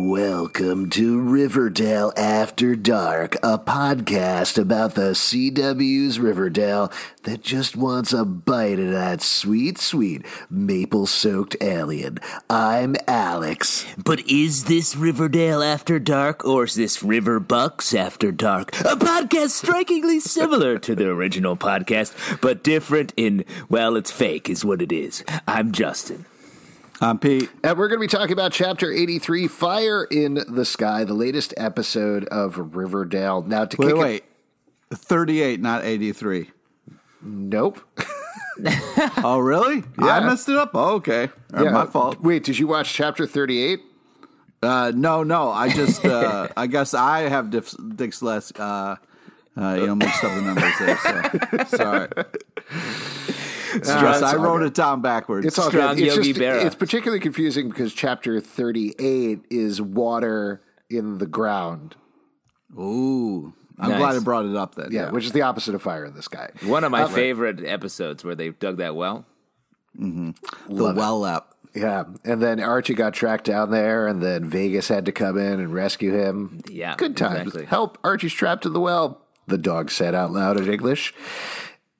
Welcome to Riverdale After Dark, a podcast about the CW's Riverdale that just wants a bite of that sweet, sweet maple-soaked alien. I'm Alex. But is this Riverdale After Dark, or is this River Bucks After Dark? A podcast strikingly similar to the original podcast, but different in, well, it's fake is what it is. I'm Justin. I'm Pete. And we're going to be talking about Chapter 83, Fire in the Sky, the latest episode of Riverdale. Now, to wait. 38, not 83. Nope. Oh, really? Yeah. I messed it up. Oh, okay. Yeah. My fault. Wait, did you watch Chapter 38? No. I just, I guess I have dyslexia, mixed up the numbers there, so sorry. I wrote it down backwards. It's all Strong good. Yogi Berra. It's particularly confusing because Chapter 38 is water in the ground. Ooh. I'm Nice. glad I brought it up then. Yeah, which is the opposite of Fire in the Sky. One of my favorite episodes where they dug that well. The well app. Yeah, and then Archie got tracked down there, and then Vegas had to come in and rescue him. Yeah, Good times. exactly. Help, Archie's trapped in the well, the dog said out loud in English.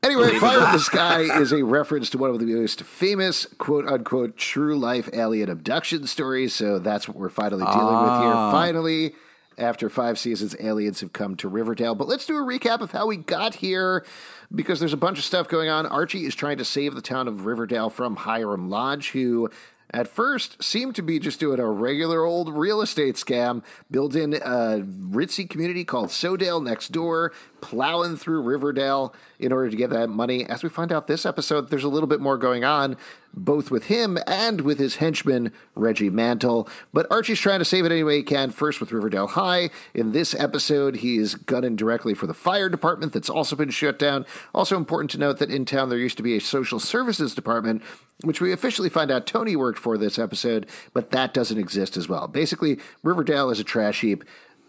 Anyway, Fire in the Sky is a reference to one of the most famous, quote-unquote, true-life alien abduction stories, so that's what we're finally dealing with here. Finally, after 5 seasons, aliens have come to Riverdale. But let's do a recap of how we got here, because there's a bunch of stuff going on. Archie is trying to save the town of Riverdale from Hyrum Lodge, who at first seemed to be just doing a regular old real estate scam, building a ritzy community called Sodale next door, plowing through Riverdale in order to get that money. As we find out this episode, there's a little bit more going on, both with him and with his henchman, Reggie Mantle. But Archie's trying to save it any way he can, first with Riverdale High. In this episode, he is gunning directly for the fire department that's also been shut down. Also important to note that in town there used to be a social services department, which we officially find out Toni worked for this episode, but that doesn't exist as well. Basically, Riverdale is a trash heap.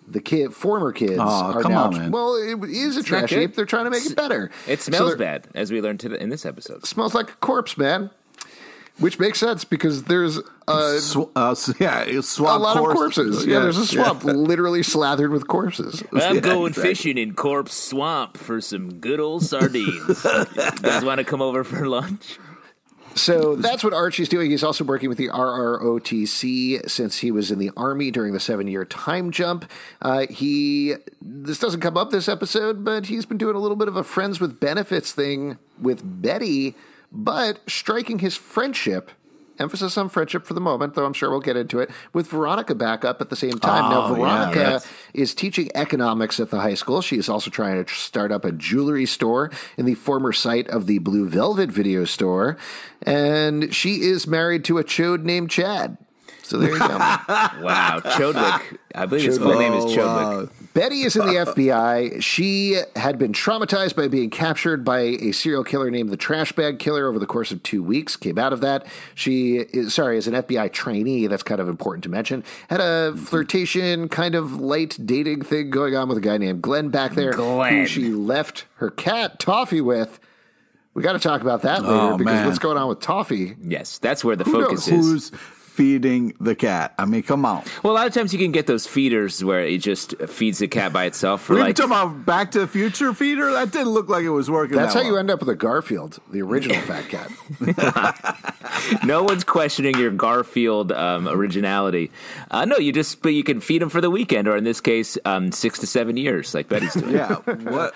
The former kids are now... man. Well, it is a trash heap. They're trying to make it better. It smells bad, as we learned in this episode. Smells like a corpse, man. Which makes sense because there's swamp a lot of corpses. Yeah, there's a swamp literally slathered with corpses. I'm going fishing in Corpse Swamp for some good old sardines. You guys want to come over for lunch? So that's what Archie's doing. He's also working with the RROTC since he was in the Army during the 7-year time jump. This doesn't come up this episode, but he's been doing a little bit of a friends with benefits thing with Betty, but striking his friendship, emphasis on friendship for the moment, though I'm sure we'll get into it, with Veronica back up at the same time. Now, Veronica is teaching economics at the high school. She is also trying to start up a jewelry store in the former site of the Blue Velvet video store. And she is married to a chode named Chad. So there you go. Wow, Chodwick. I believe his full name is Chodwick. Betty is in the FBI. She had been traumatized by being captured by a serial killer named the Trash Bag Killer over the course of 2 weeks. Came out of that. She is, as an FBI trainee, that's kind of important to mention, had a flirtation, kind of light dating thing going on with a guy named Glenn back there, who she left her cat, Toffee, with. We got to talk about that later because what's going on with Toffee? Yes, that's where the focus is. Who's feeding the cat? I mean, come on. Well, a lot of times you can get those feeders where it just feeds the cat by itself. For Were you talking about Back to the Future feeder? That didn't look like it was working. That's how well. you end up with a Garfield, the original fat cat. No one's questioning your Garfield originality. No, but you can feed them for the weekend, or in this case, 6 to 7 years, like Betty's doing. Yeah. What?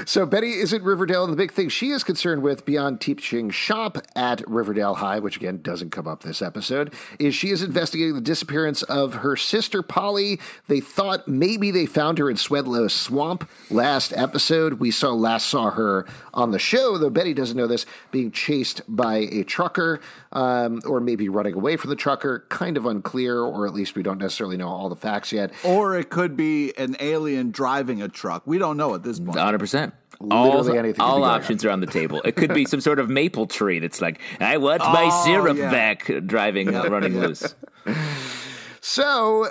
So Betty is at Riverdale, and the big thing she is concerned with beyond teaching shop at Riverdale High, which again doesn't come up this episode, is she is investigating the disappearance of her sister Polly. They thought maybe they found her in Swedlow Swamp last episode. We last saw her on the show, though Betty doesn't know this, being chased by a trucker, or maybe running away from the trucker. Kind of unclear, or at least we don't necessarily know all the facts yet. Or it could be an alien driving a truck. We don't know at this point. 100%. Literally anything. All options are on the table. It could be some sort of maple tree that's like, I want my syrup back, running loose. So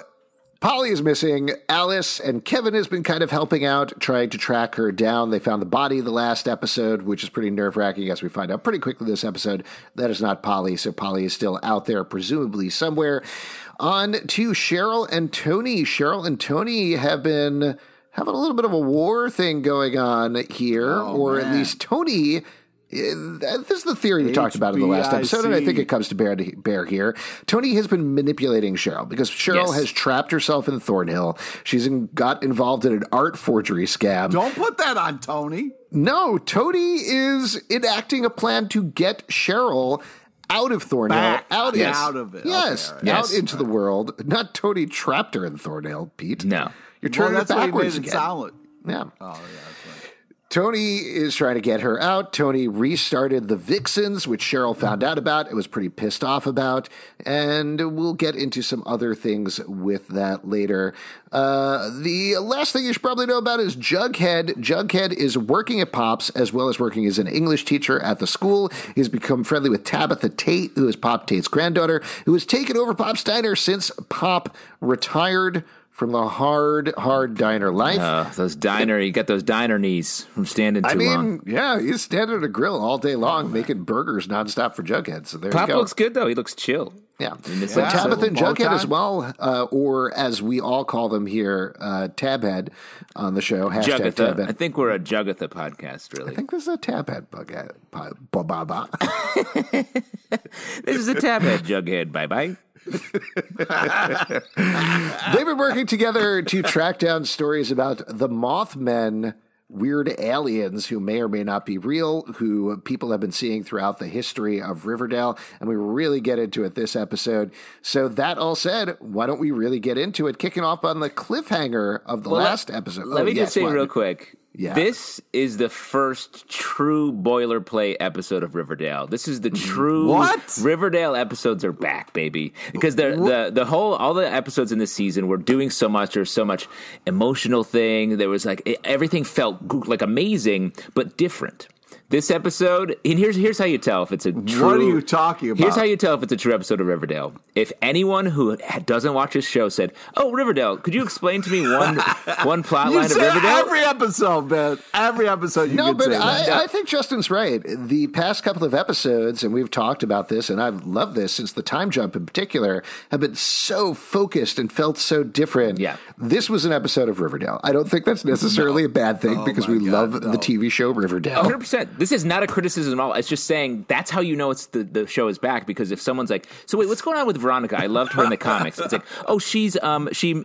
Polly is missing. Alice and Kevin has been kind of helping out, trying to track her down. They found the body the last episode, which is pretty nerve-wracking, as we find out pretty quickly this episode. That is not Polly, so Polly is still out there, presumably somewhere. On to Cheryl and Tony. Cheryl and Tony have been having a little bit of a war thing going on here, at least Tony. This is the theory we talked about in the last episode, and I think it comes to bear here. Tony has been manipulating Cheryl because Cheryl has trapped herself in Thornhill. She's got involved in an art forgery scam. Don't put that on Tony. No, Tony is enacting a plan to get Cheryl out of Thornhill, out of it. Yes, okay, out into the world. Not Tony trapped her in Thornhill, Pete. No. You're turning it backwards again. Yeah. Oh, yeah, that's right. Tony is trying to get her out. Tony restarted the Vixens, which Cheryl found out about and was pretty pissed off about. And we'll get into some other things with that later. The last thing you should probably know about is Jughead. Jughead is working at Pop's as well as working as an English teacher at the school. He's become friendly with Tabitha Tate, who is Pop Tate's granddaughter, who has taken over Pop's diner since Pop retired from the hard diner life. You got those diner knees from standing too long. Yeah, he's standing at a grill all day long making burgers nonstop for Jughead. So there you go. Pop looks good, though. He looks chill. Yeah. But Tabitha and Jughead as well, or as we all call them here, Tabhead on the show. Hashtag Tabhead. I think we're a Jugatha podcast, really. I think this is a Tabhead This is a Tabhead Jughead. Bye-bye. They've been working together to track down stories about the Mothmen, weird aliens who may or may not be real, who people have been seeing throughout the history of Riverdale, and we really get into it this episode. So that all said, why don't we really get into it, kicking off on the cliffhanger of the last episode. Let me just say real quick. Yeah. This is the first true boilerplate episode of Riverdale. This is the true Riverdale episodes are back, baby. Because all the episodes in this season were doing so much. There was so much emotional thing. There was everything felt like amazing, but different. This episode, and here's how you tell if it's a true... What are you talking about? Here's how you tell if it's a true episode of Riverdale. If anyone who doesn't watch this show said, "Oh, Riverdale, could you explain to me one plot line of Riverdale?" Every episode, man. Every episode you could say that. I think Justin's right. The past couple of episodes, and we've talked about this, and I've loved this since the time jump in particular, have been so focused and felt so different. Yeah. This was an episode of Riverdale. I don't think that's necessarily a bad thing because we love the TV show Riverdale. 100%. This is not a criticism at all. It's just saying that's how you know it's the show is back, because if someone's like, "So wait, what's going on with Veronica? I loved her in the comics." It's like, "Oh, she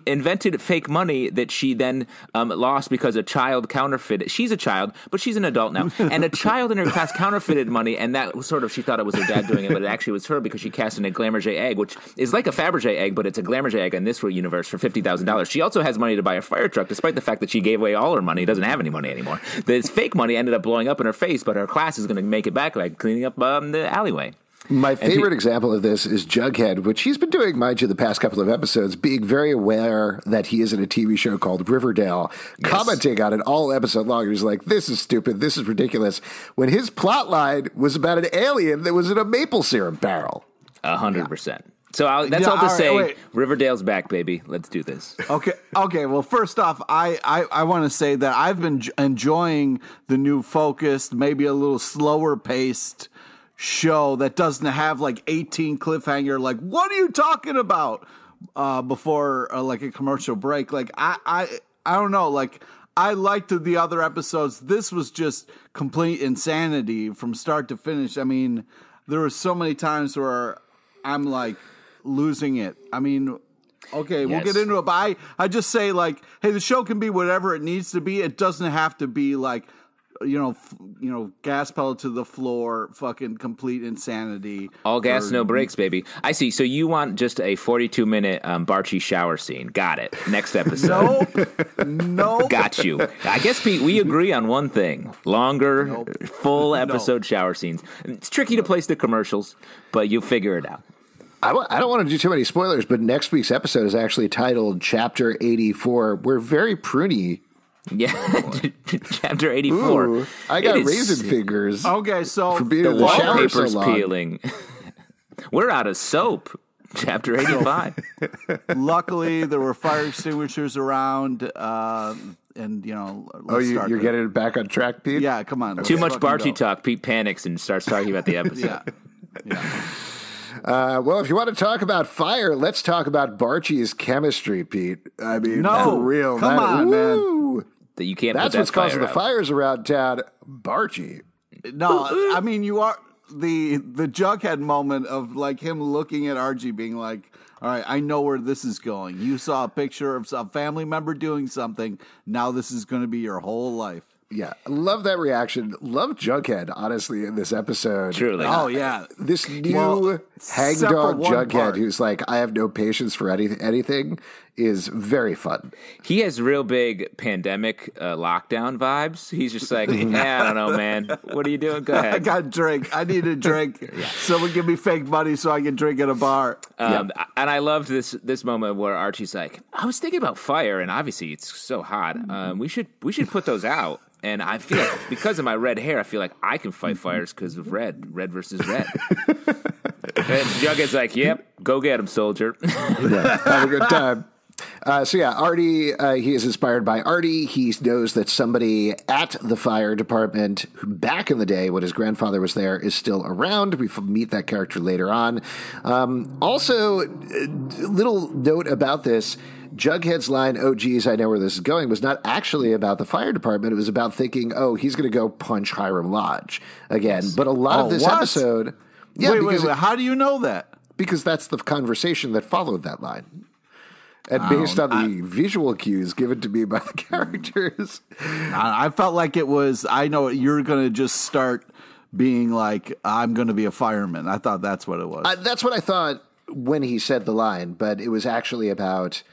invented fake money that she then lost because a child counterfeited. She's a child, but she's an adult now, and a child in her class counterfeited money, and that was sort of, she thought it was her dad doing it, but it actually was her because she cast in a Glamourget egg, which is like a Fabergé egg, but it's a Glamourget egg in this universe for $50,000. She also has money to buy a fire truck, despite the fact that she gave away all her money, doesn't have any money anymore. This fake money ended up blowing up in her face, but her class is going to make it back by cleaning up the alleyway." My favorite example of this is Jughead, which he's been doing, mind you, the past couple of episodes, being very aware that he is in a TV show called Riverdale, commenting on it all episode long. He's like, "This is stupid. This is ridiculous." When his plot line was about an alien that was in a maple syrup barrel. 100%. So that's all to say. Riverdale's back, baby. Let's do this. Okay. Well, first off, I want to say that I've been enjoying the new focused, maybe a little slower paced show that doesn't have 18 cliffhanger. Like, what are you talking about? Before a commercial break. I don't know. I liked the other episodes. This was just complete insanity from start to finish. I mean, there were so many times where I'm like losing it. I mean, okay, we'll get into it, but I just say like, hey, the show can be whatever it needs to be. It doesn't have to be like, gas pedal to the floor, fucking complete insanity. All gas, no brakes, baby. I see. So you want just a 42-minute Barchi shower scene. Got it. Next episode. Nope. Got you. I guess, Pete, we agree on one thing. Longer, full episode shower scenes. It's tricky to place the commercials, but you'll figure it out. I don't want to do too many spoilers, but next week's episode is actually titled Chapter 84. We're very pruny. Yeah, Chapter 84. Ooh, I got raisin fingers. Okay, so for being the in the shower wallpaper's so long. peeling. We're out of soap. Chapter 85. Luckily, there were fire extinguishers around, and you're getting it back on track, Pete? Yeah, come on. Too much Barchi talk. Pete panics and starts talking about the episode. Yeah. Well, if you want to talk about fire, let's talk about Barchi's chemistry, Pete. I mean, for real. Come on, man. That you can't. That's put that what's causing fire the out. fires around town. Barchi. No, I mean, you are the Jughead moment of like him looking at Archie being like, all right, I know where this is going. You saw a picture of a family member doing something. Now this is going to be your whole life. Yeah, love that reaction. Love Jughead, honestly, in this episode. Truly. Oh, yeah. This new hangdog Jughead part. who's like, I have no patience for anything, is very fun. He has real big pandemic lockdown vibes. He's just like, I don't know, man. What are you doing? Go ahead. I got a drink. I need a drink. Someone give me fake money so I can drink at a bar. And I loved this moment where Archie's like, I was thinking about fire, and obviously it's so hot. We should put those out. And I feel like because of my red hair, I feel like I can fight fires because of red versus red. And Jughead's like, yep, go get him, soldier. Have a good time. Artie, he is inspired by Artie. He knows that somebody at the fire department, who back in the day when his grandfather was there, is still around. We meet that character later on. Also, little note about this. Jughead's line, oh, geez, I know where this is going, was not actually about the fire department. It was about thinking, oh, he's going to go punch Hyrum Lodge again. But a lot of this episode... Yeah, wait. How do you know that? Because that's the conversation that followed that line. And based on the visual cues given to me by the characters. I felt like it was, I know you're going to just start being like, I'm going to be a fireman. I thought that's what it was. That's what I thought when he said the line, but it was actually about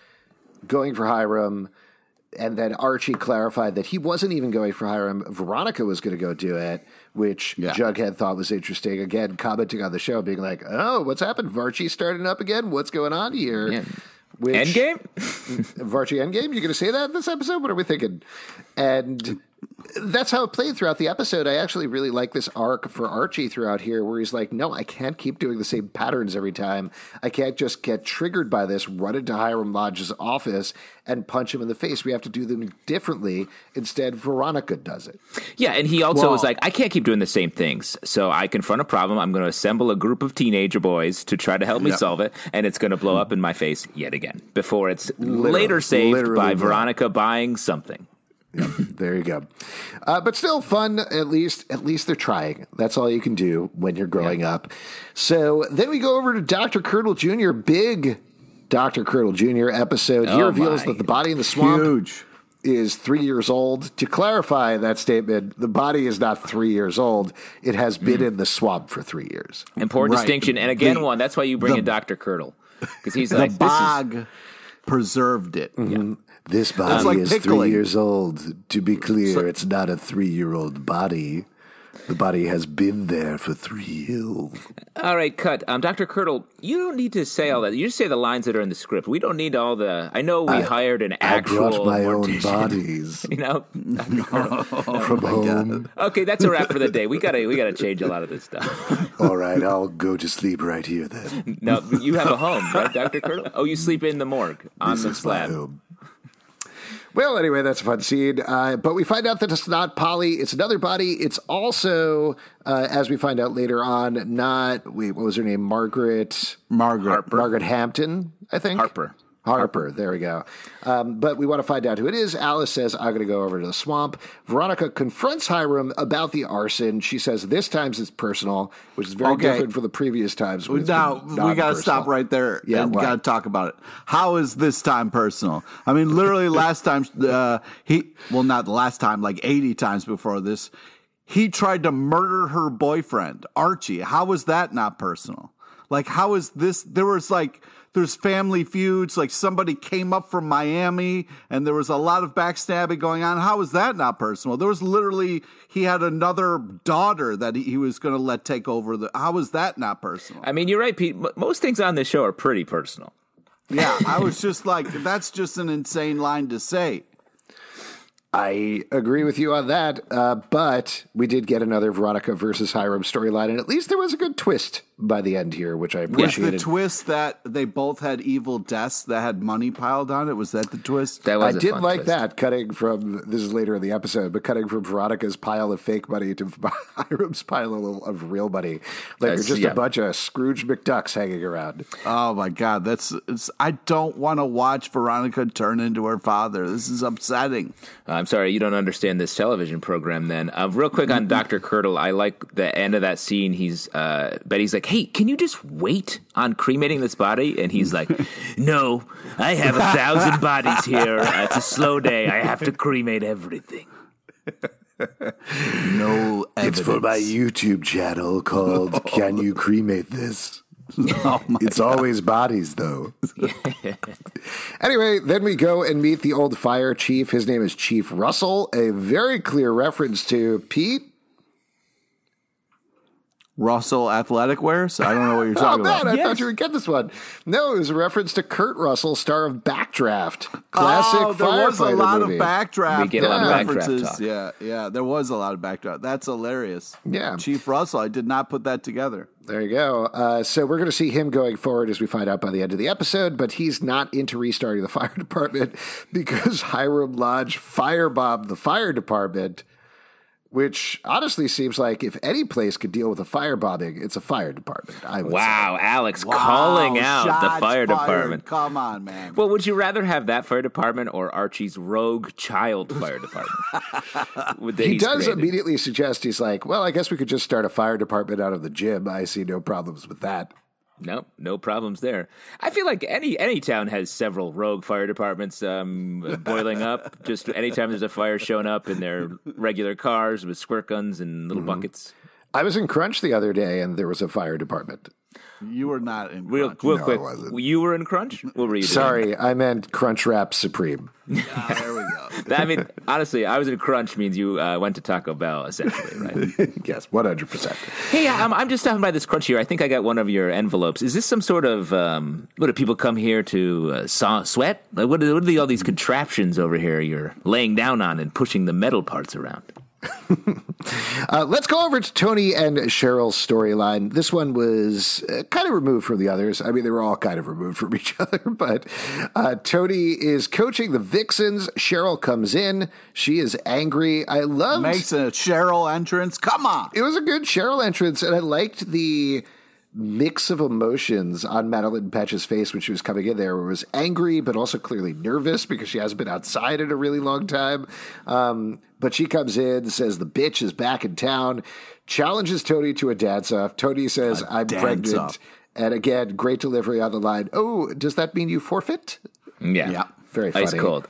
going for Hyrum, and then Archie clarified that he wasn't even going for Hyrum. Veronica was going to go do it, which Jughead thought was interesting. Again, commenting on the show, being like, oh, what's happened? Varchi starting up again? What's going on here? Yeah. Endgame? Varchi Endgame? You going to say that in this episode? What are we thinking? And that's how it played throughout the episode. I actually really like this arc for Archie throughout here, where he's like, no, I can't keep doing the same patterns every time. I can't just get triggered by this, run into Hyrum Lodge's office, and punch him in the face. We have to do them differently. Instead, Veronica does it. Yeah, and he also was like, I can't keep doing the same things. So I confront a problem. I'm going to assemble a group of teenager boys to try to help me solve it, and it's going to blow up in my face yet again before it's later saved by Veronica buying something. Yep, there you go. But still fun, at least they're trying. That's all you can do when you're growing up. So then we go over to Dr. Curdle Jr., big Dr. Curdle Jr. episode. He reveals that the body in the swamp is 3 years old. To clarify that statement, the body is not 3 years old. It has been in the swamp for 3 years. Important distinction. And again, that's why you bring in Dr. Curdle. Because he's like, the bog preserved it. Mm-hmm. This body is 3 years old. To be clear, it's not a 3-year-old body. The body has been there for 3 years. All right, cut. Dr. Curdle, you don't need to say all that. You just say the lines that are in the script. We don't need all the... I know we hired an actual... I brought my own bodies. You know? From home. Okay, that's a wrap for the day. We gotta change a lot of this stuff. All right, I'll go to sleep right here then. No, you have a home, right, Dr. Curdle? Oh, you sleep in the morgue on the slab. My home. Well, anyway, that's a fun scene. But we find out that it's not Polly. It's another body. It's also, as we find out later on, what was her name? Margaret Hampton, Hampton, I think. Harper. Harper, there we go. But we want to find out who it is. Alice says, I'm going to go over to the swamp. Veronica confronts Hyrum about the arson. She says this time it's personal, which is very different from the previous times. Now, we got to stop right there and got to talk about it. How is this time personal? I mean, literally last time, not the last time, like 80 times before this, he tried to murder her boyfriend, Archie. How was that not personal? Like, how is this? There's family feuds. Like, somebody came up from Miami and there was a lot of backstabbing going on. How is that not personal? There was literally, he had another daughter that he was going to let take over. How is that not personal? I mean, you're right, Pete. Most things on this show are pretty personal. Yeah, I was just like, that's just an insane line to say. I agree with you on that, but we did get another Veronica versus Hyrum storyline, and at least there was a good twist by the end here, which I appreciated. Was the twist that they both had evil deaths that had money piled on it? Was that the twist? That was I did like that, cutting from, this is later in the episode, but cutting from Veronica's pile of fake money to Hyrum's pile of real money. Like, they're just a bunch of Scrooge McDucks hanging around. Oh, my God. I don't want to watch Veronica turn into her father. This is upsetting. I'm sorry, you don't understand this television program then. Real quick on Dr. Curdle, I like the end of that scene. Betty's like, hey, can you just wait on cremating this body? And he's like, no, I have 1,000 bodies here. It's a slow day. I have to cremate everything. No evidence. It's for my YouTube channel called Can You Cremate This? It's always bodies, though. Anyway, then we go and meet the old fire chief. His name is Chief Russell, a very clear reference to Pete. Russell Athletic Wears? I don't know what you're talking about. I thought you would get this one. No, it was a reference to Kurt Russell, star of Backdraft. Classic there was a lot movie. of Backdraft. We get a lot of references. Backdraft talk. Yeah, there was a lot of Backdraft. That's hilarious. Yeah. Chief Russell, I did not put that together. There you go. So we're going to see him going forward as we find out by the end of the episode, but he's not into restarting the fire department because Hyrum Lodge firebombed the fire department, which honestly seems like if any place could deal with a firebombing, it's a fire department. I would say. Alex calling out the fire department. Come on, man. Well, would you rather have that fire department or Archie's rogue child fire department? He does immediately suggest, he's like, well, I guess we could just start a fire department out of the gym. I see no problems with that. Nope, no problems there. I feel like any town has several rogue fire departments boiling up. Just anytime there's a fire showing up in their regular cars with squirt guns and little buckets. I was in Crunch the other day, and there was a fire department. You were not in Crunch. Real quick, you were in Crunch? What were you doing? Sorry, I meant Crunch Wrap Supreme. There we go. I mean, honestly, I was in Crunch means you went to Taco Bell, essentially, right? Yes, 100%. Hey, I'm just stopping by this Crunch here. I think I got one of your envelopes. Is this some sort of, what do people come here to sweat? Like, what are all these contraptions over here you're laying down on and pushing the metal parts around? Let's go over to Toni and Cheryl's storyline. This one was kind of removed from the others. I mean, they were all kind of removed from each other, but Toni is coaching the Vixens. Cheryl comes in. She is angry. Makes a Cheryl entrance. Come on. It was a good Cheryl entrance, and I liked the mix of emotions on Madeline Petch's face when she was coming in there. It was angry, but also clearly nervous because she hasn't been outside in a really long time. But she comes in, says the bitch is back in town, challenges Toni to a dance-off. Toni says, I'm pregnant. And again, great delivery on the line. Oh, does that mean you forfeit? Yeah. Very funny. Ice cold.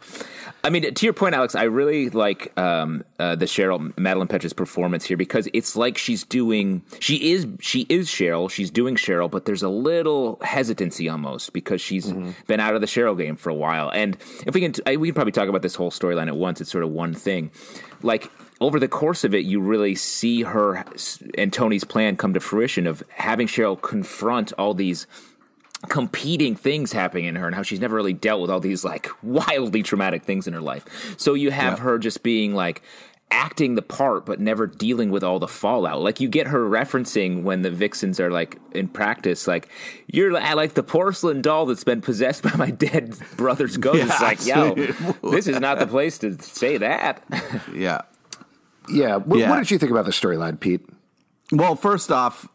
I mean, to your point, Alex, I really like the Madeline Petch's performance here because it's like she is Cheryl, she's doing Cheryl, but there's a little hesitancy almost because she's been out of the Cheryl game for a while. And if we can probably talk about this whole storyline at once. It's sort of one thing. Like, over the course of it, you really see her and Toni's plan come to fruition of having Cheryl confront all these competing things happening in her and how she's never really dealt with all these like wildly traumatic things in her life. So you have her just being like acting the part but never dealing with all the fallout. Like, you get her referencing when the Vixens are like in practice, like, you're like the porcelain doll that's been possessed by my dead brother's ghost. It's like, yo, this is not the place to say that. Yeah. What did you think about the storyline, Pete? Well, first off,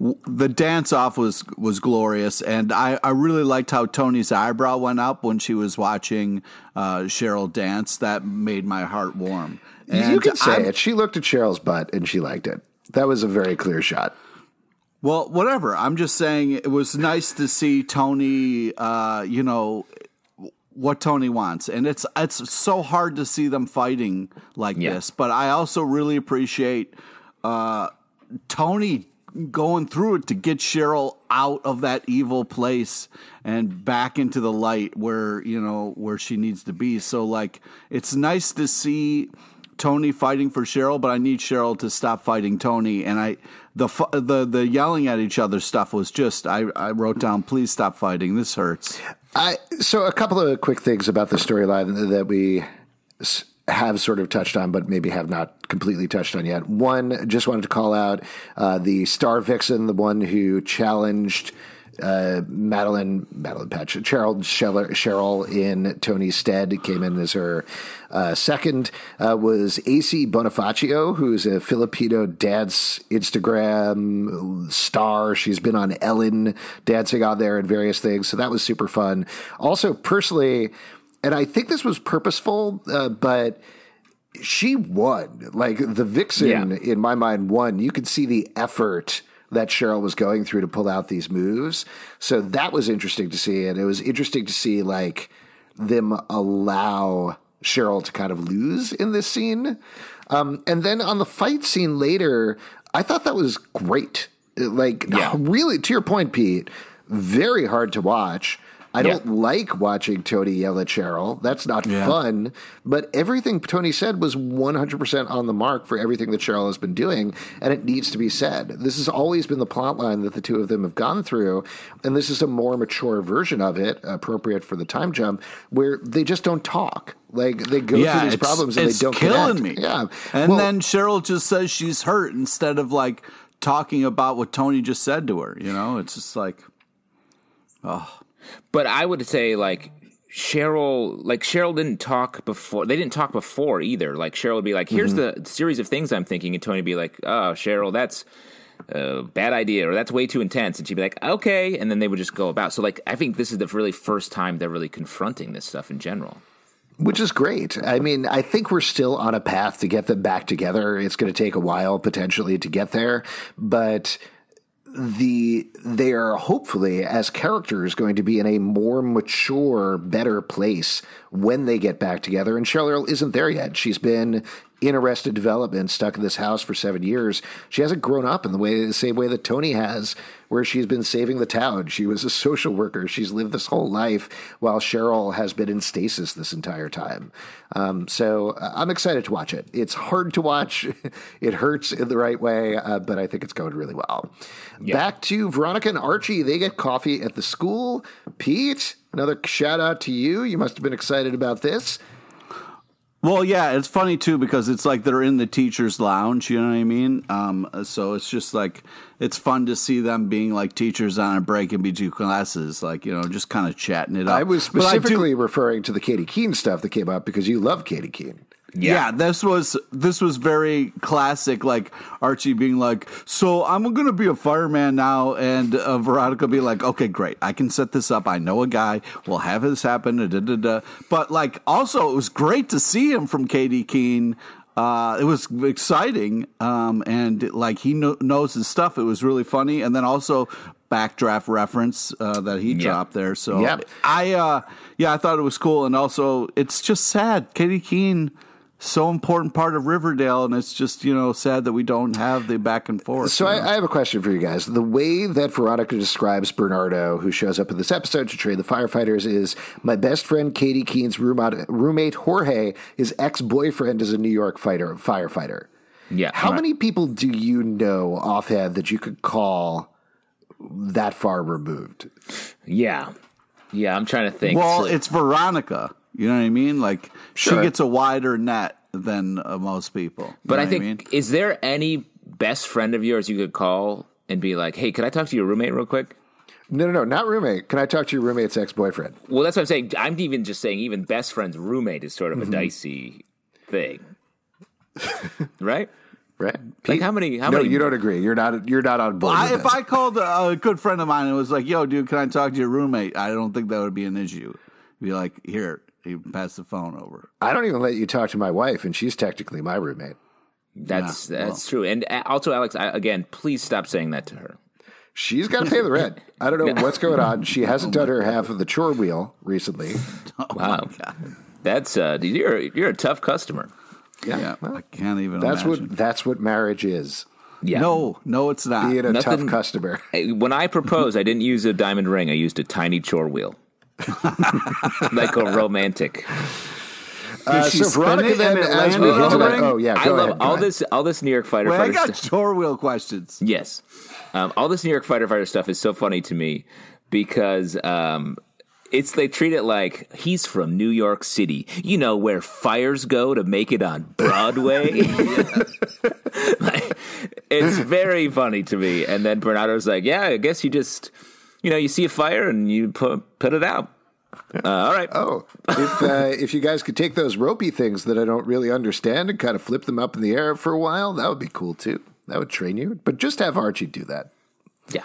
the dance off was glorious, and I really liked how Toni's eyebrow went up when she was watching Cheryl dance. That made my heart warm. And you can say it. She looked at Cheryl's butt and she liked it. That was a very clear shot. Well, whatever. I'm just saying it was nice to see Toni, what Toni wants. And it's so hard to see them fighting like this. But I also really appreciate Toni going through it to get Cheryl out of that evil place and back into the light where she needs to be. So, like, it's nice to see Toni fighting for Cheryl, but I need Cheryl to stop fighting Toni. And the yelling at each other stuff was just, I wrote down, please stop fighting. This hurts. So a couple of quick things about the storyline that we have sort of touched on, but maybe have not completely touched on yet. One, just wanted to call out the star vixen, the one who challenged Cheryl in Toni's stead, came in as her second, was AC Bonifacio, who's a Filipino dance Instagram star. She's been on Ellen dancing on there and various things. So that was super fun. Also, personally, and I think this was purposeful, but she won. Like, the vixen, in my mind, won. You could see the effort that Cheryl was going through to pull out these moves. So that was interesting to see. And it was interesting to see, like, them allow Cheryl to kind of lose in this scene. And then on the fight scene later, I thought that was great. Like, really, to your point, Pete, very hard to watch. I don't like watching Toni yell at Cheryl. That's not fun. But everything Toni said was 100% on the mark for everything that Cheryl has been doing, and it needs to be said. This has always been the plot line that the two of them have gone through, and this is a more mature version of it, appropriate for the time jump, where they just don't talk. Like, they go through these problems and they don't killing connect. Me. Yeah. And then Cheryl just says she's hurt instead of, like, talking about what Toni just said to her. It's just like, oh. But I would say, like, Cheryl didn't talk before. They didn't talk before either. Like, Cheryl would be like, here's the series of things I'm thinking. And Toni would be like, oh, Cheryl, that's a bad idea, or that's way too intense. And she'd be like, okay. And then they would just go about. So, like, I think this is the really first time they're really confronting this stuff in general. Which is great. I mean, I think we're still on a path to get them back together. It's going to take a while, potentially, to get there. But they are hopefully, as characters, going to be in a more mature, better place when they get back together. And Cheryl isn't there yet. She's been in Arrested Development, stuck in this house for 7 years. She hasn't grown up in the same way that Toni has, where she's been saving the town. She was a social worker. She's lived this whole life while Cheryl has been in stasis this entire time. So I'm excited to watch it. It's hard to watch. It hurts in the right way, but I think it's going really well. Yeah. Back to Veronica and Archie. They get coffee at the school. Pete, another shout out to you. You must have been excited about this. Well, yeah, it's funny, too, because it's like they're in the teacher's lounge, you know what I mean? So it's just like, it's fun to see them being like teachers on a break in between classes, like, just kind of chatting it up. I was specifically referring to the Katie Keene stuff that came up because you love Katie Keene. Yeah, this was very classic, like Archie being like, so I'm going to be a fireman now, and Veronica be like, okay, great, I can set this up. I know a guy. We'll have this happen. But, like, also, it was great to see him from Katie Keene. It was exciting, and, like, he knows his stuff. It was really funny. And then also backdraft reference that he dropped there. So I thought it was cool. And also, it's just sad. Katie Keene, so important part of Riverdale, and it's just, sad that we don't have the back and forth. So I have a question for you guys. The way that Veronica describes Bernardo, who shows up in this episode to train the firefighters, is my best friend Katie Keene's roommate Jorge, his ex-boyfriend, is a New York firefighter. Yeah. How many people do you know offhand that you could call that far removed? Yeah, I'm trying to think. Well, it's Veronica. You know what I mean? Like, she gets a wider net than most people. But I think, is there any best friend of yours you could call and be like, hey, could I talk to your roommate real quick? No, not roommate. Can I talk to your roommate's ex-boyfriend? Well, that's what I'm saying. I'm even just saying even best friend's roommate is sort of a dicey thing. Right? Right? Like how many? No, you don't agree. You're not on board. If I called a good friend of mine and was like, "Yo, dude, can I talk to your roommate?" I don't think that would be an issue. Be like, "Here, you pass the phone over." I don't even let you talk to my wife, and she's technically my roommate. That's true. And also, Alex, again, please stop saying that to her. She's got to pay the rent. I don't know what's going on. She hasn't done her half of the chore wheel recently. Wow, that's you're a tough customer. Yeah, well, I can't even. That's what marriage is. Yeah. No, it's not. Being a tough customer. When I proposed, I didn't use a diamond ring. I used a tiny chore wheel, like a romantic. So Veronica then, as we hit I love all this New York fighter. I got chore wheel questions. Yes, all this New York fighter stuff is so funny to me because they treat it like he's from New York City, where fires go to make it on Broadway. It's very funny to me. And then Bernardo's like, yeah, I guess you just, you see a fire and you put it out. All right. Oh, if you guys could take those ropey things that I don't really understand and kind of flip them up in the air for a while, that would be cool too. That would train you. But just have Archie do that. Yeah.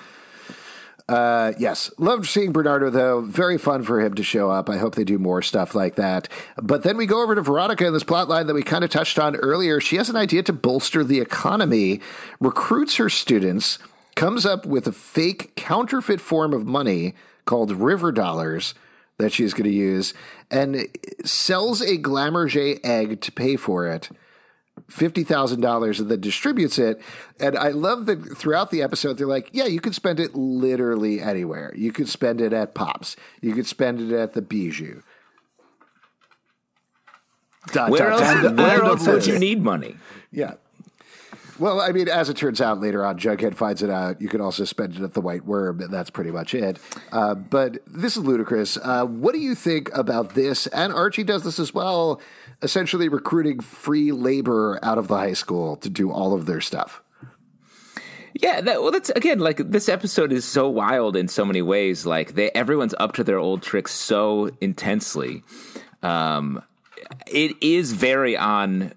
Yes. Loved seeing Bernardo, though. Very fun for him to show up. I hope they do more stuff like that. But then we go over to Veronica in this plot line that we kind of touched on earlier. She has an idea to bolster the economy, recruits her students, comes up with a fake counterfeit form of money called river dollars that she's going to use, and sells a Glamourget egg to pay for it. $50,000 and then distributes it. And I love that throughout the episode, they're like, yeah, you could spend it literally anywhere. You could spend it at Pops. You could spend it at the Bijou. Where else would you need money? Yeah. Well, I mean, as it turns out later on, Jughead finds it out. You can also spend it at the White Worm, and that's pretty much it. But this is ludicrous. What do you think about this? And Archie does this as well, essentially recruiting free labor out of the high school to do all of their stuff. Yeah, that's again, like, this episode is so wild in so many ways. Like, everyone's up to their old tricks so intensely. It is very on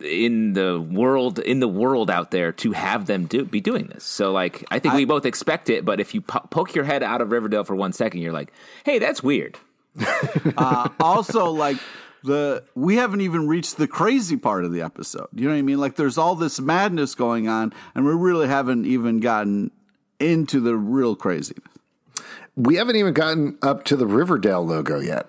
in the world out there to have them be doing this. So, like, I think we both expect it, but if you poke your head out of Riverdale for 1 second, you're like, hey, that's weird. Also, like, we haven't even reached the crazy part of the episode. You know what I mean? Like, there's all this madness going on, and we really haven't even gotten into the real craziness. We haven't even gotten up to the Riverdale logo yet.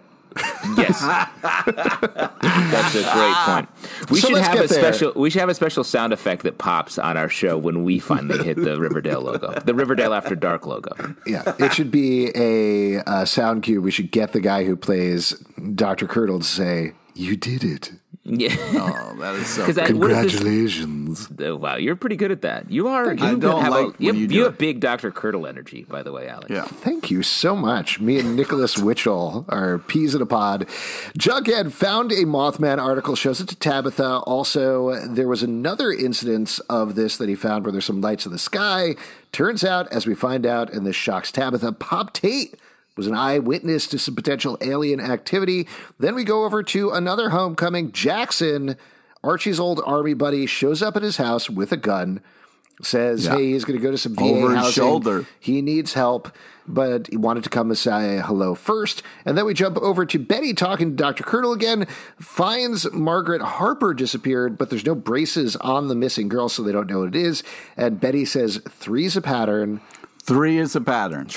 Yes, that's a great point. We should have a special sound effect that pops on our show when we finally hit the Riverdale logo, the Riverdale After Dark logo. Yeah, it should be a sound cue. We should get the guy who plays Dr. Curdle to say, "You did it." Yeah. Oh, that is so. Congratulations! Wow, you're pretty good at that. You are. You have big Dr. Curdle energy, by the way, Alex. Yeah. Thank you so much. Me and Nicholas Witchell are peas in a pod. Jughead found a Mothman article, shows it to Tabitha. Also, there was another incidence of this that he found where there's some lights in the sky. Turns out, as we find out, and this shocks Tabitha, Pop Tate was an eyewitness to some potential alien activity. Then we go over to another homecoming. Jackson, Archie's old army buddy, shows up at his house with a gun, says, hey, he's going to go to some VA over housing. His shoulder. He needs help, but he wanted to come and say hello first. And then we jump over to Betty talking to Dr. Curdle again, finds Margaret Harper disappeared, but there's no braces on the missing girl, so they don't know what it is. And Betty says, 3's a pattern. 3 is a pattern.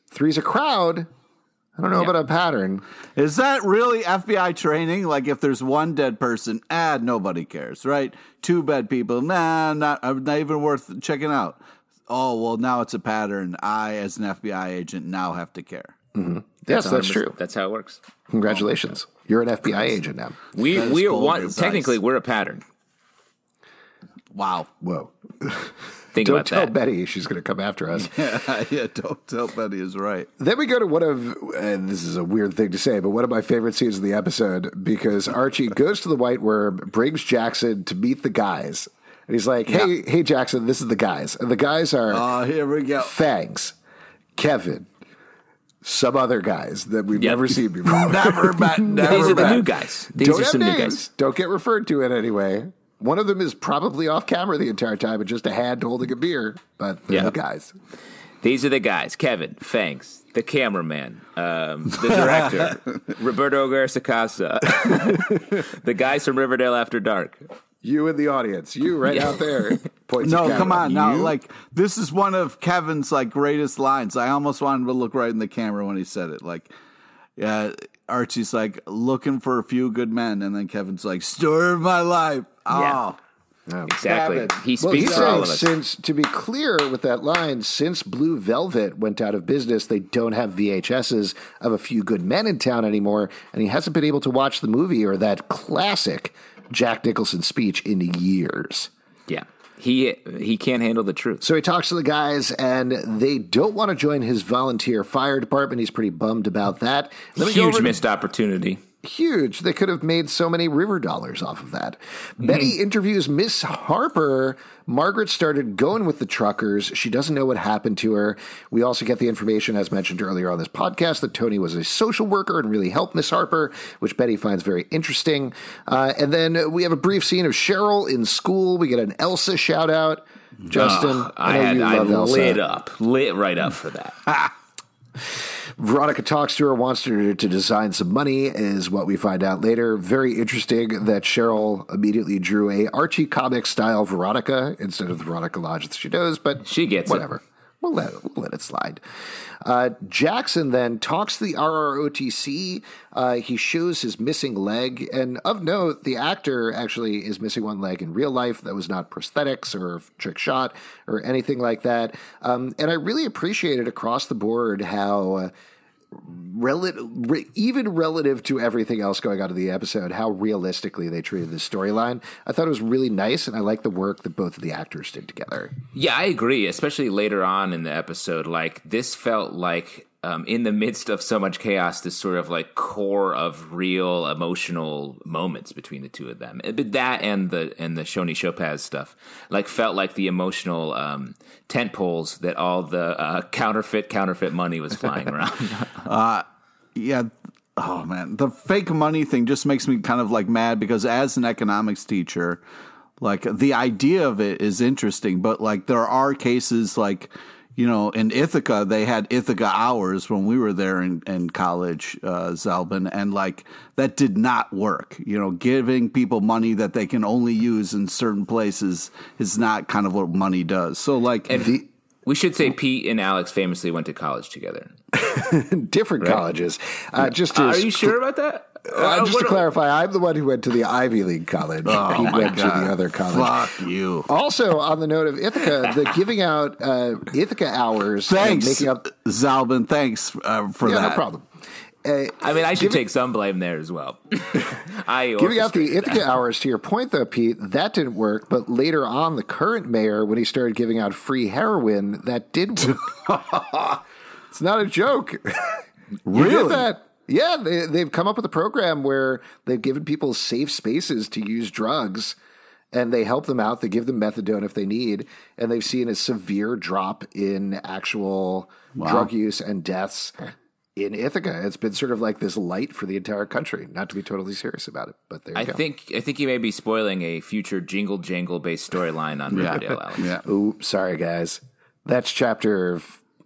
Three's a crowd. I don't know about a pattern. Is that really FBI training? Like, if there's one dead person, nobody cares, right? 2 dead people, not even worth checking out. Oh, well, now it's a pattern. I, as an FBI agent, now have to care. Mm-hmm. Yes, that's true. That's how it works. Congratulations. You're an FBI agent now. Technically, we're a pattern. Wow. Whoa. Don't tell Betty she's going to come after us. Yeah, don't tell Betty is right. Then we go to one of, and this is a weird thing to say, but one of my favorite scenes of the episode, because Archie goes to the White Worm, brings Jackson to meet the guys. And he's like, hey, Jackson, this is the guys. And the guys are here we go. Fangs, Kevin, some other guys that we've never seen before. Never met. These are the new guys. These are some new guys. Don't get referred to it anyway. One of them is probably off camera the entire time and just a hand holding a beer, but they're the guys. These are the guys: Kevin, Fangs, the cameraman, the director, Roberto Garza, the guys from Riverdale After Dark. You in the audience, you right out there. No, come on now. Like, this is one of Kevin's like greatest lines. I almost wanted him to look right in the camera when he said it. Like, yeah, Archie's like looking for a few good men, and then Kevin's like, "Story of my life." Oh, yeah. Exactly. Kevin. He speaks for all of us. Since, to be clear with that line, since Blue Velvet went out of business, they don't have VHSs of A Few Good Men in town anymore, and he hasn't been able to watch the movie or that classic Jack Nicholson speech in years. Yeah. He can't handle the truth. So he talks to the guys, and they don't want to join his volunteer fire department. He's pretty bummed about that. Huge missed opportunity. Huge. They could have made so many river dollars off of that. Betty interviews Miss Harper. Margaret started going with the truckers. She doesn't know what happened to her. We also get the information, as mentioned earlier on this podcast, that Toni was a social worker and really helped Miss Harper, which Betty finds very interesting. And then we have a brief scene of Cheryl in school. We get an Elsa shout out. Justin, I lit right up for that. Veronica talks to her, wants her to design some money, is what we find out later. Very interesting that Cheryl immediately drew a Archie comic style Veronica instead of the Veronica Lodge that she knows, but she gets whatever. We'll let it slide. Jackson then talks to the RROTC. He shows his missing leg. And of note, the actor actually is missing one leg in real life. That was not prosthetics or trick shot or anything like that. And I really appreciated across the board how even relative to everything else going on in the episode, how realistically they treated this storyline. I thought it was really nice, and I like the work that both of the actors did together. Yeah, I agree, especially later on in the episode. Like, this felt like, in the midst of so much chaos, this sort of like core of real emotional moments between the two of them. That and the Shoni Chopaz stuff, like, felt like the emotional tent poles that all the counterfeit money was flying around. Yeah. Oh man, the fake money thing just makes me kind of like mad, because as an economics teacher, like, the idea of it is interesting, but like there are cases like, you know, in Ithaca, they had Ithaca hours when we were there in college, Zalbin, and like that did not work. You know, giving people money that they can only use in certain places is not kind of what money does. So like, we should say Pete and Alex famously went to college together. Different colleges. Are you sure about that? Just to clarify, I'm the one who went to the Ivy League college. Pete went to the other college. Fuck you. Also, on the note of Ithaca, the giving out Ithaca hours. Thanks, making up Zalbin. Thanks for that. No problem. I mean, I should take some blame there as well. Giving out the Ithaca hours, to your point, though, Pete, that didn't work. But later on, the current mayor, when he started giving out free heroin, that did work. It's not a joke. Really? You did that. Yeah, they've come up with a program where they've given people safe spaces to use drugs, and they help them out. They give them methadone if they need, and they've seen a severe drop in actual drug use and deaths in Ithaca. It's been sort of like this light for the entire country. Not to be totally serious about it, but there you go. I think you may be spoiling a future Jingle Jangle based storyline on Riverdale, Alex. Yeah. Ooh, sorry, guys. That's chapter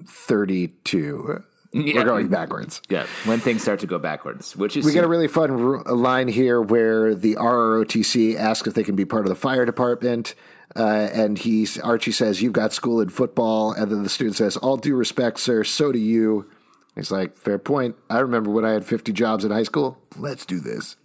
32. Yeah. We're going backwards. Yeah, when things start to go backwards, which is... We get a really fun line here where the RROTC asks if they can be part of the fire department, and Archie says, "You've got school and football," and then the student says, "All due respect, sir, so do you." He's like, "Fair point. I remember when I had 50 jobs in high school. Let's do this."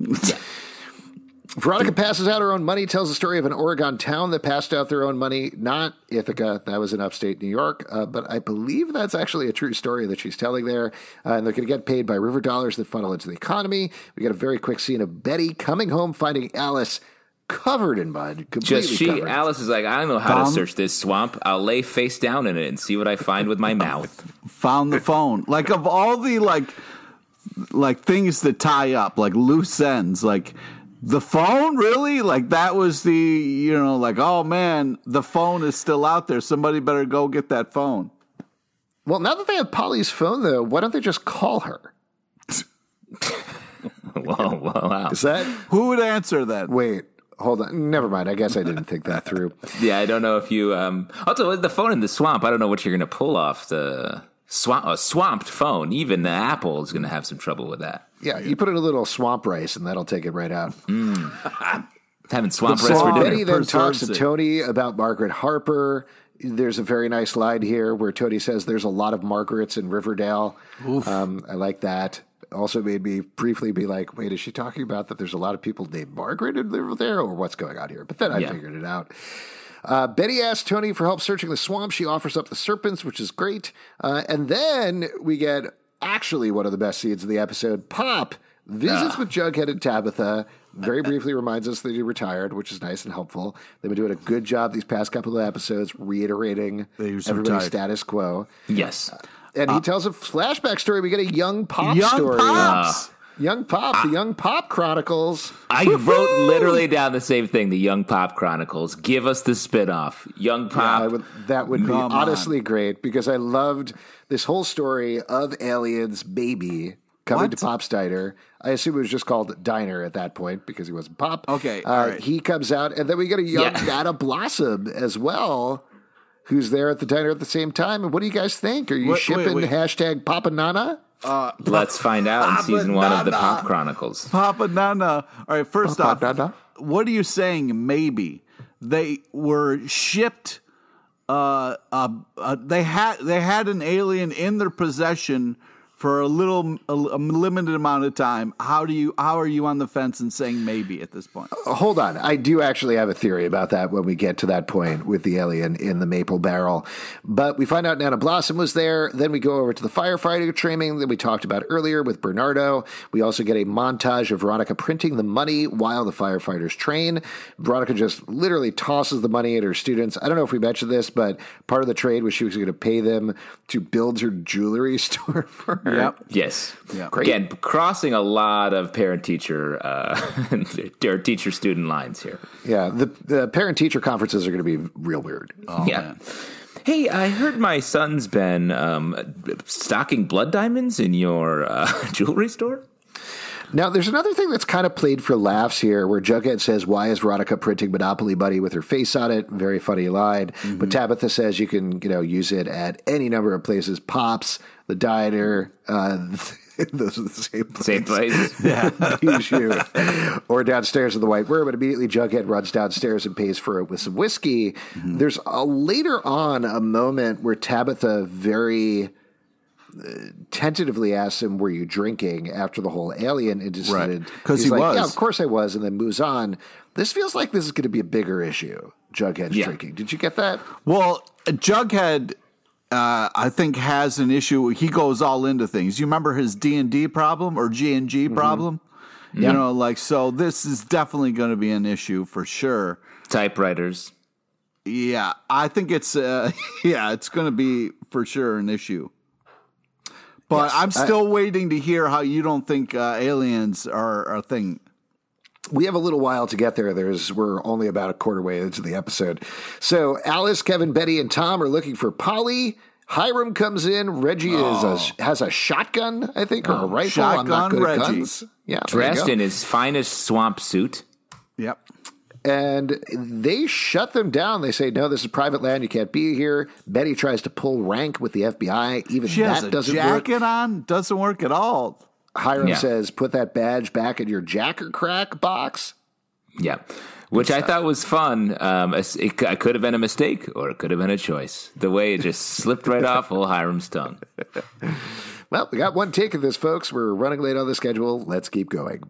Veronica passes out her own money, tells the story of an Oregon town that passed out their own money. Not Ithaca. That was in upstate New York. But I believe that's actually a true story that she's telling there. And they're going to get paid by river dollars that funnel into the economy. We get a very quick scene of Betty coming home, finding Alice covered in mud. Covered. Alice is like, "I don't know how to search this swamp. I'll lay face down in it and see what I find with my mouth." Found the phone. Like, of all the like things that tie up, like loose ends, like... The phone, really? Like, that was the, you know, like, oh man, the phone is still out there. Somebody better go get that phone. Well, now that they have Polly's phone, though, why don't they just call her? Wow. Is that... Who would answer that? Wait. Hold on. Never mind. I guess I didn't think that through. Yeah, I don't know if you... Also, with the phone in the swamp, I don't know what you're going to pull off. A swamped phone. Even Apple is going to have some trouble with that. Yeah, you put in a little swamp rice, and that'll take it right out. Having swamp rice for dinner. Betty then talks to Tony about Margaret Harper. There's a very nice line here where Tony says there's a lot of Margarets in Riverdale. I like that. Also made me briefly be like, wait, is she talking about that there's a lot of people named Margaret in Riverdale, or what's going on here? But then I figured it out. Betty asks Tony for help searching the swamp. She offers up the serpents, which is great. And then we get actually one of the best scenes of the episode. Pop visits with Jughead and Tabitha. Very briefly reminds us that he retired, which is nice and helpful. They've been doing a good job these past couple of episodes reiterating everybody's status quo. Yes. And he tells a flashback story. We get a young Pop story. Young Pop, the Young Pop Chronicles. I wrote literally down the same thing, the Young Pop Chronicles. Give us the spinoff. Young Pop. Yeah, that would be honestly great, because I loved this whole story of Alien's baby coming to Pop's Diner. I assume it was just called Diner at that point because he wasn't Pop. Okay, all right. He comes out, and then we get a young Nana Blossom as well, who's there at the diner at the same time. And what do you guys think? Are you shipping hashtag Papa Nana? Let's find out in season 1 of the Pop Chronicles. Papa Nana. All right, first off, what are you saying? Maybe they were shipped. They had an alien in their possession for a limited amount of time. How are you on the fence and saying maybe at this point? Hold on. I do actually have a theory about that when we get to that point with the alien in the maple barrel. But we find out Nana Blossom was there. Then we go over to the firefighter training that we talked about earlier with Bernardo. We also get a montage of Veronica printing the money while the firefighters train. Veronica just literally tosses the money at her students. I don't know if we mentioned this, but part of the trade was she was going to pay them to build her jewelry store for her. Yep. Yes. Yep. Great. Again, crossing a lot of parent-teacher or teacher-student lines here. Yeah, the parent-teacher conferences are going to be real weird. Oh, yeah. Man. Hey, I heard my son's been stocking blood diamonds in your jewelry store. Now, there's another thing that's kind of played for laughs here, where Jughead says, why is Veronica printing Monopoly Money with her face on it? Very funny line. Mm-hmm. But Tabitha says you can, use it at any number of places. Pops, the diner, those are the same places. Same place. Yeah. Bijou. Or downstairs in the White Room, and immediately Jughead runs downstairs and pays for it with some whiskey. Mm-hmm. There's later on a moment where Tabitha very tentatively asks him, were you drinking after the whole alien incident? Because he was. Yeah, of course I was, and then moves on. This feels like this is going to be a bigger issue, Jughead's drinking. Did you get that? Well, Jughead, I think, has an issue. He goes all into things. You remember his D&D problem or G&G problem? Mm-hmm. So this is definitely going to be an issue for sure. Typewriters. Yeah, I think it's it's going to be for sure an issue. But yes, I'm still waiting to hear how you don't think aliens are a thing. We have a little while to get there. We're only about a quarter way into the episode. So Alice, Kevin, Betty, and Tom are looking for Polly. Hyrum comes in. Reggie has a shotgun, I think, or a rifle. Shotgun, I'm not good Reggie. at guns. Yeah, dressed in his finest swamp suit. Yep. And they shut them down. They say, no, this is private land. You can't be here. Betty tries to pull rank with the FBI. Even she that has doesn't work. Jacket on doesn't work at all. Hyrum says, put that badge back in your jack or crack box. Yeah, which I thought was fun. It could have been a mistake or it could have been a choice. The way it just slipped right off old Hyram's tongue. Well, we got one take of this, folks. We're running late on the schedule. Let's keep going.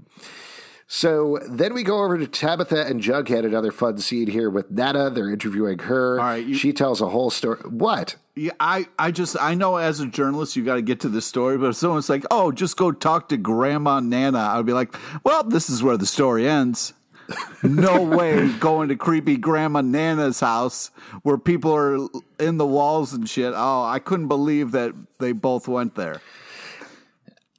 So then we go over to Tabitha and Jughead, another fun scene here with Nana. They're interviewing her. All right, she tells a whole story. What? Yeah, I know as a journalist you got to get to the story, but if someone's like, oh, just go talk to Grandma Nana, I'd be like, well, this is where the story ends. No way going to creepy Grandma Nana's house where people are in the walls and shit. Oh, I couldn't believe that they both went there.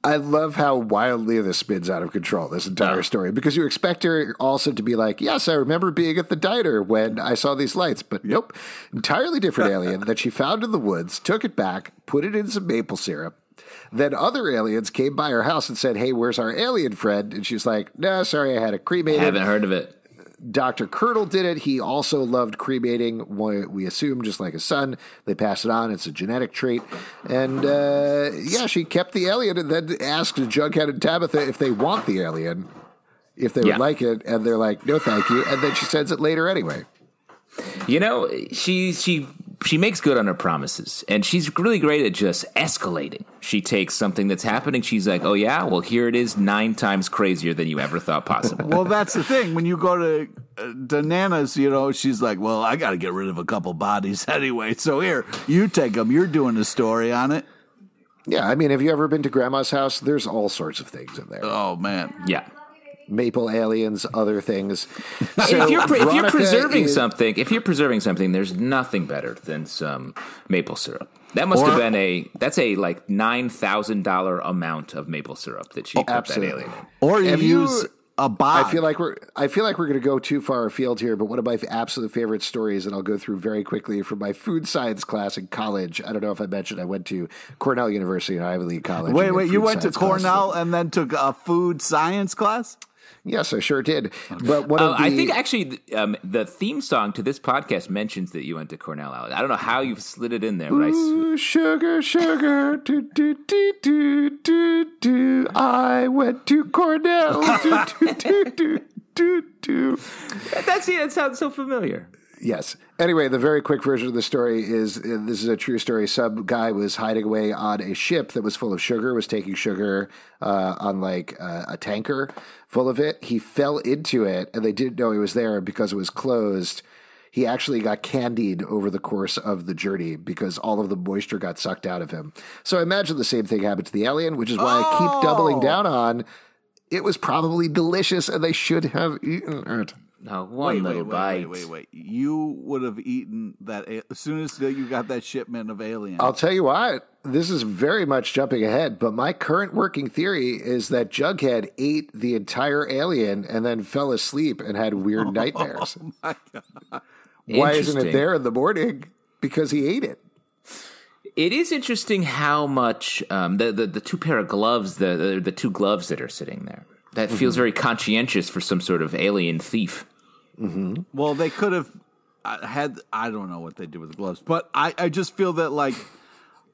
I love how wildly this spins out of control, this entire story, because you expect her also to be like, yes, I remember being at the diner when I saw these lights, but nope, entirely different alien that she found in the woods, took it back, put it in some maple syrup. Then other aliens came by her house and said, hey, where's our alien friend? And she was like, no, sorry, I had it cremated. I haven't heard of it. Dr. Curdle did it. He also loved cremating, we assume, just like his son. They pass it on. It's a genetic trait. And, she kept the alien and then asked Jughead and Tabitha if they want the alien, if they would like it. And they're like, no, thank you. And then she sends it later anyway. You know, she makes good on her promises, and she's really great at just escalating. She takes something that's happening, she's like, oh yeah, well, here it is 9 times crazier than you ever thought possible. Well, that's the thing. When you go to Nana's, you know, she's like, well, I got to get rid of a couple bodies anyway, so here, you take them. You're doing a story on it. Yeah, I mean, have you ever been to Grandma's house? There's all sorts of things in there. Oh, man. Yeah. Maple aliens, other things. So if you're preserving something, there's nothing better than some maple syrup. That must have been that's a like $9,000 amount of maple syrup that she put that alien in. Or you use a bod. I feel like we're going to go too far afield here, but one of my absolute favorite stories, and I'll go through very quickly, from my food science class in college. I don't know if I mentioned I went to Cornell University and Ivy League College. Wait, you went to Cornell and then took a food science class? Yes, I sure did. But I think actually the theme song to this podcast mentions that you went to Cornell. I don't know how you've slid it in there. But sugar, sugar, do, do, do, do, do, do. I went to Cornell. Do, do, do, do, do, do. That sounds so familiar. Yes. Anyway, the very quick version of the story is, this is a true story. Some guy was hiding away on a ship that was full of sugar, was taking sugar on like a tanker full of it. He fell into it, and they didn't know he was there because it was closed. He actually got candied over the course of the journey because all of the moisture got sucked out of him. So I imagine the same thing happened to the alien, which is why I keep doubling down on it was probably delicious, and they should have eaten it. No, one little bite. Wait. You would have eaten that as soon as you got that shipment of aliens. I'll tell you what, this is very much jumping ahead, but my current working theory is that Jughead ate the entire alien and then fell asleep and had weird nightmares. Oh, my God. Why isn't it there in the morning? Because he ate it. It is interesting how much the two pair of gloves, the two gloves that are sitting there. That feels very conscientious for some sort of alien thief. Mm-hmm. Well, they could have had, I don't know what they did with the gloves, but I just feel that, like,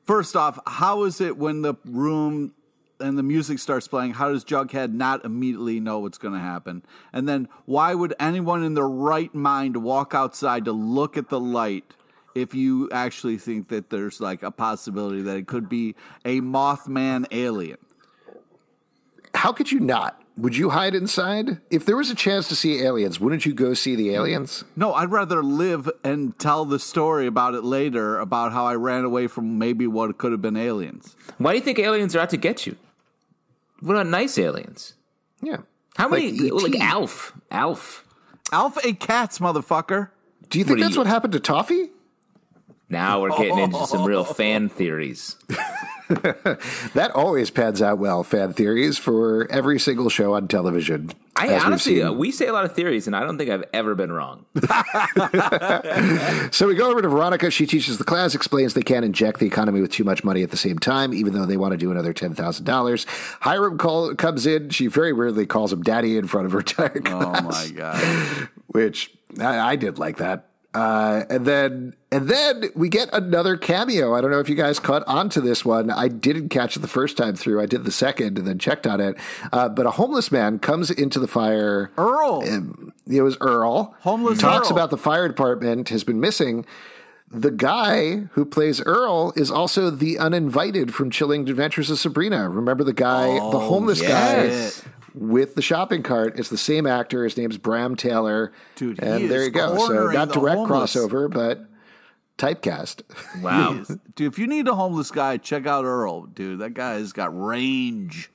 first off, how is it when the room and the music starts playing, how does Jughead not immediately know what's going to happen? And then why would anyone in their right mind walk outside to look at the light if you actually think that there's, like, a possibility that it could be a Mothman alien? How could you not? Would you hide inside? If there was a chance to see aliens, wouldn't you go see the aliens? No, I'd rather live and tell the story about it later, about how I ran away from maybe what could have been aliens. Why do you think aliens are out to get you? What about nice aliens? Yeah. How many? Like Alf. Alf ate cats, motherfucker. Do you think that's what happened to Toffee? Now we're getting into some real fan theories. That always pans out well, fan theories, for every single show on television. Honestly, we say a lot of theories, and I don't think I've ever been wrong. So we go over to Veronica. She teaches the class, explains they can't inject the economy with too much money at the same time, even though they want to do another $10,000. Hyrum comes in. She very weirdly calls him daddy in front of her entire class. Oh, my God. Which I did like that. And then we get another cameo. I don't know if you guys caught on to this one. I didn't catch it the first time through. I did the second and then checked on it. But a homeless man comes into the fire. Earl. It was Earl. Homeless Talks Earl. about the fire department has been missing. The guy who plays Earl is also the uninvited from Chilling Adventures of Sabrina. Remember the guy, the homeless guy with the shopping cart? It's the same actor. His name's Bram Taylor. Dude, and there you go. So not direct crossover, but typecast. Wow. Dude, if you need a homeless guy, check out Earl. Dude, that guy's got range.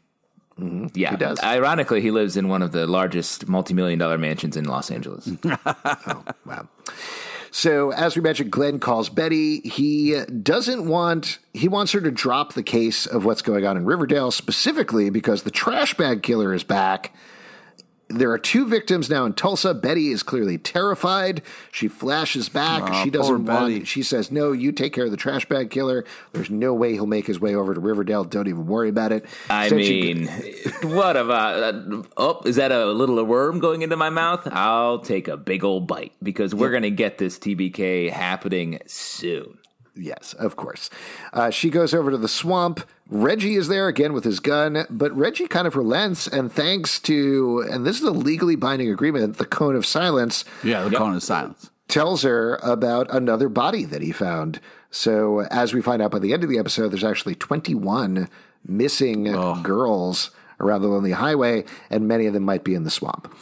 Mm-hmm. Yeah, he does. Ironically, he lives in one of the largest multi-million-dollar mansions in Los Angeles. Oh, wow. So, as we mentioned, Glenn calls Betty. He wants her to drop the case of what's going on in Riverdale, specifically because the trash bag killer is back. There are 2 victims now in Tulsa. Betty is clearly terrified. She flashes back. She doesn't want. She says, "No, you take care of the trash bag killer. There's no way he'll make his way over to Riverdale. Don't even worry about it." I mean, what about? Is that a little worm going into my mouth? I'll take a big old bite because we're going to get this TBK happening soon. Yes, of course. She goes over to the swamp. Reggie is there again with his gun, but Reggie kind of relents, and thanks to, and this is a legally binding agreement, the Cone of Silence. Yeah, the Cone of Silence. Tells her about another body that he found. So as we find out by the end of the episode, there's actually 21 missing girls around the lonely highway, and many of them might be in the swamp.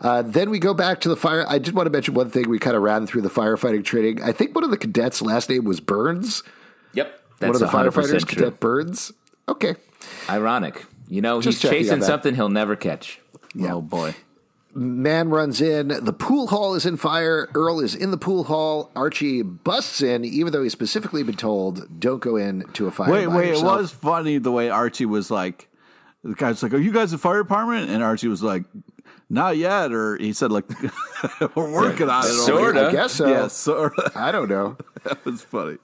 Then we go back to the fire. I did want to mention one thing. We kind of ran through the firefighting training. I think one of the cadets' last name was Burns. Yep. One of the firefighters, true. Cadet Burns. Okay. Ironic. He's chasing something he'll never catch. Yeah. Oh, boy. Man runs in. The pool hall is in fire. Earl is in the pool hall. Archie busts in, even though he's specifically been told, don't go into a fire by yourself. It was funny the way Archie was like, the guy's like, "Are you guys the fire department?" And Archie was like, "Not yet," or he said, like, "We're working on it." Sorta. I guess so. Yeah, sorta. I don't know. That was funny.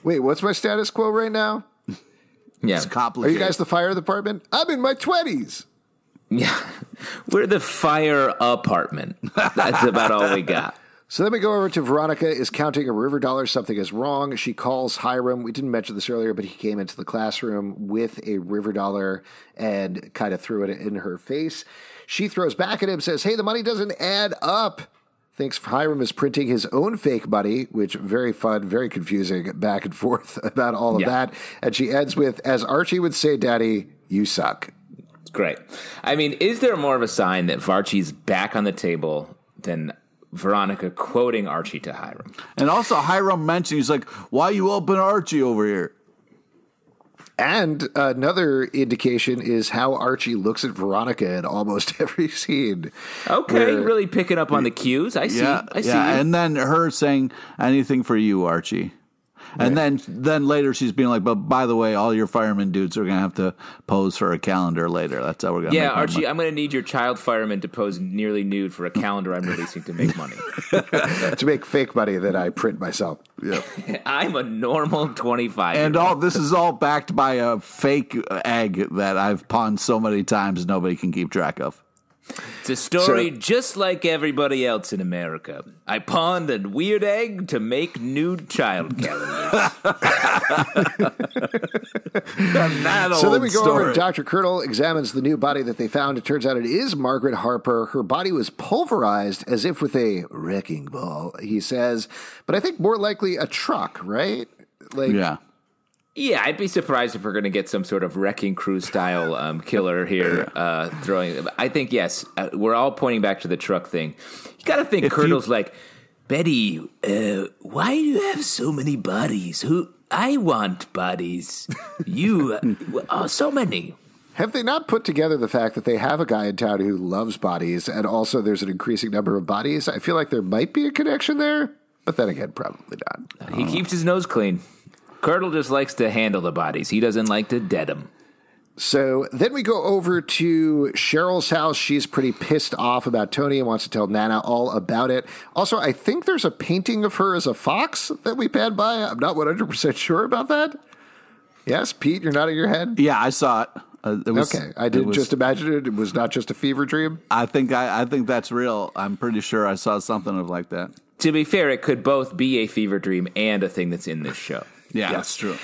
Wait, what's my status quo right now? Yeah. It's complicated. Are you guys the fire department? I'm in my 20s. Yeah. We're the fire apartment. That's about all we got. So then we go over to Veronica is counting a river dollar. Something is wrong. She calls Hyrum. We didn't mention this earlier, but he came into the classroom with a river dollar and kind of threw it in her face. She throws back at him, says, "Hey, the money doesn't add up." Thinks Hyrum is printing his own fake money, which very fun, very confusing, back and forth about all of that. And she ends with, "As Archie would say, Daddy, you suck." Great. I mean, is there more of a sign that Varchie's back on the table than Veronica quoting Archie to Hyrum? And also Hyrum mentioned, he's like, "Why you open Archie over here?" And another indication is how Archie looks at Veronica in almost every scene. Okay, really picking up on the cues. I see. I see. And then her saying, "Anything for you, Archie." And then later she's being like, "But by the way, all your fireman dudes are going to have to pose for a calendar later. That's how we're going to make Archie, money." I'm going to need your child fireman to pose nearly nude for a calendar I'm releasing to make money. To make fake money that I print myself. Yep. I'm a normal 25. And this is all backed by a fake egg that I've pawned so many times nobody can keep track of. It's a story just like everybody else in America. I pawned a weird egg to make nude child calendars. So then we go over and Dr. Colonel examines the new body that they found. It turns out it is Margaret Harper. Her body was pulverized as if with a wrecking ball, he says. But I think more likely a truck, right? Yeah, I'd be surprised if we're going to get some sort of Wrecking Crew style killer here throwing. I think, yes, we're all pointing back to the truck thing. You got to think Colonel's like, "Betty, why do you have so many bodies? I want bodies. You, so many." Have they not put together the fact that they have a guy in town who loves bodies and also there's an increasing number of bodies? I feel like there might be a connection there, but then again, probably not. He keeps his nose clean. Colonel just likes to handle the bodies. He doesn't like to dead them. So then we go over to Cheryl's house. She's pretty pissed off about Toni and wants to tell Nana all about it. Also, I think there's a painting of her as a fox that we panned by. I'm not 100% sure about that. Yes, Pete, you're nodding your head? Yeah, I saw it. Okay, I didn't just imagine it. It was not just a fever dream. I think that's real. I'm pretty sure I saw something like that. To be fair, it could both be a fever dream and a thing that's in this show. Yeah, that's true.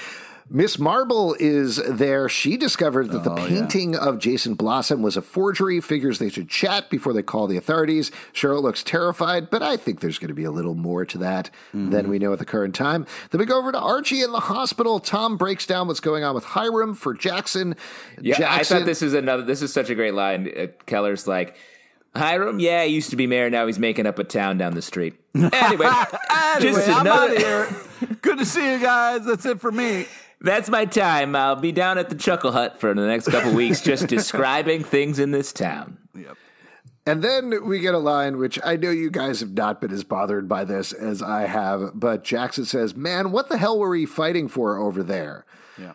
Miss Marble is there. She discovered that the painting of Jason Blossom was a forgery, figures they should chat before they call the authorities. Cheryl looks terrified, but I think there's going to be a little more to that than we know at the current time. Then we go over to Archie in the hospital. Tom breaks down what's going on with Hyrum for Jackson. Yeah, Jackson, I thought this is such a great line. Keller's like, "Hyrum, yeah, he used to be mayor. Now he's making up a town down the street." Anyway, I'm out of here. Good to see you guys. That's it for me. That's my time. I'll be down at the Chuckle Hut for the next couple weeks just describing things in this town. Yep. And then we get a line, which I know you guys have not been as bothered by this as I have, but Jackson says, "Man, what the hell were we fighting for over there?" Yeah.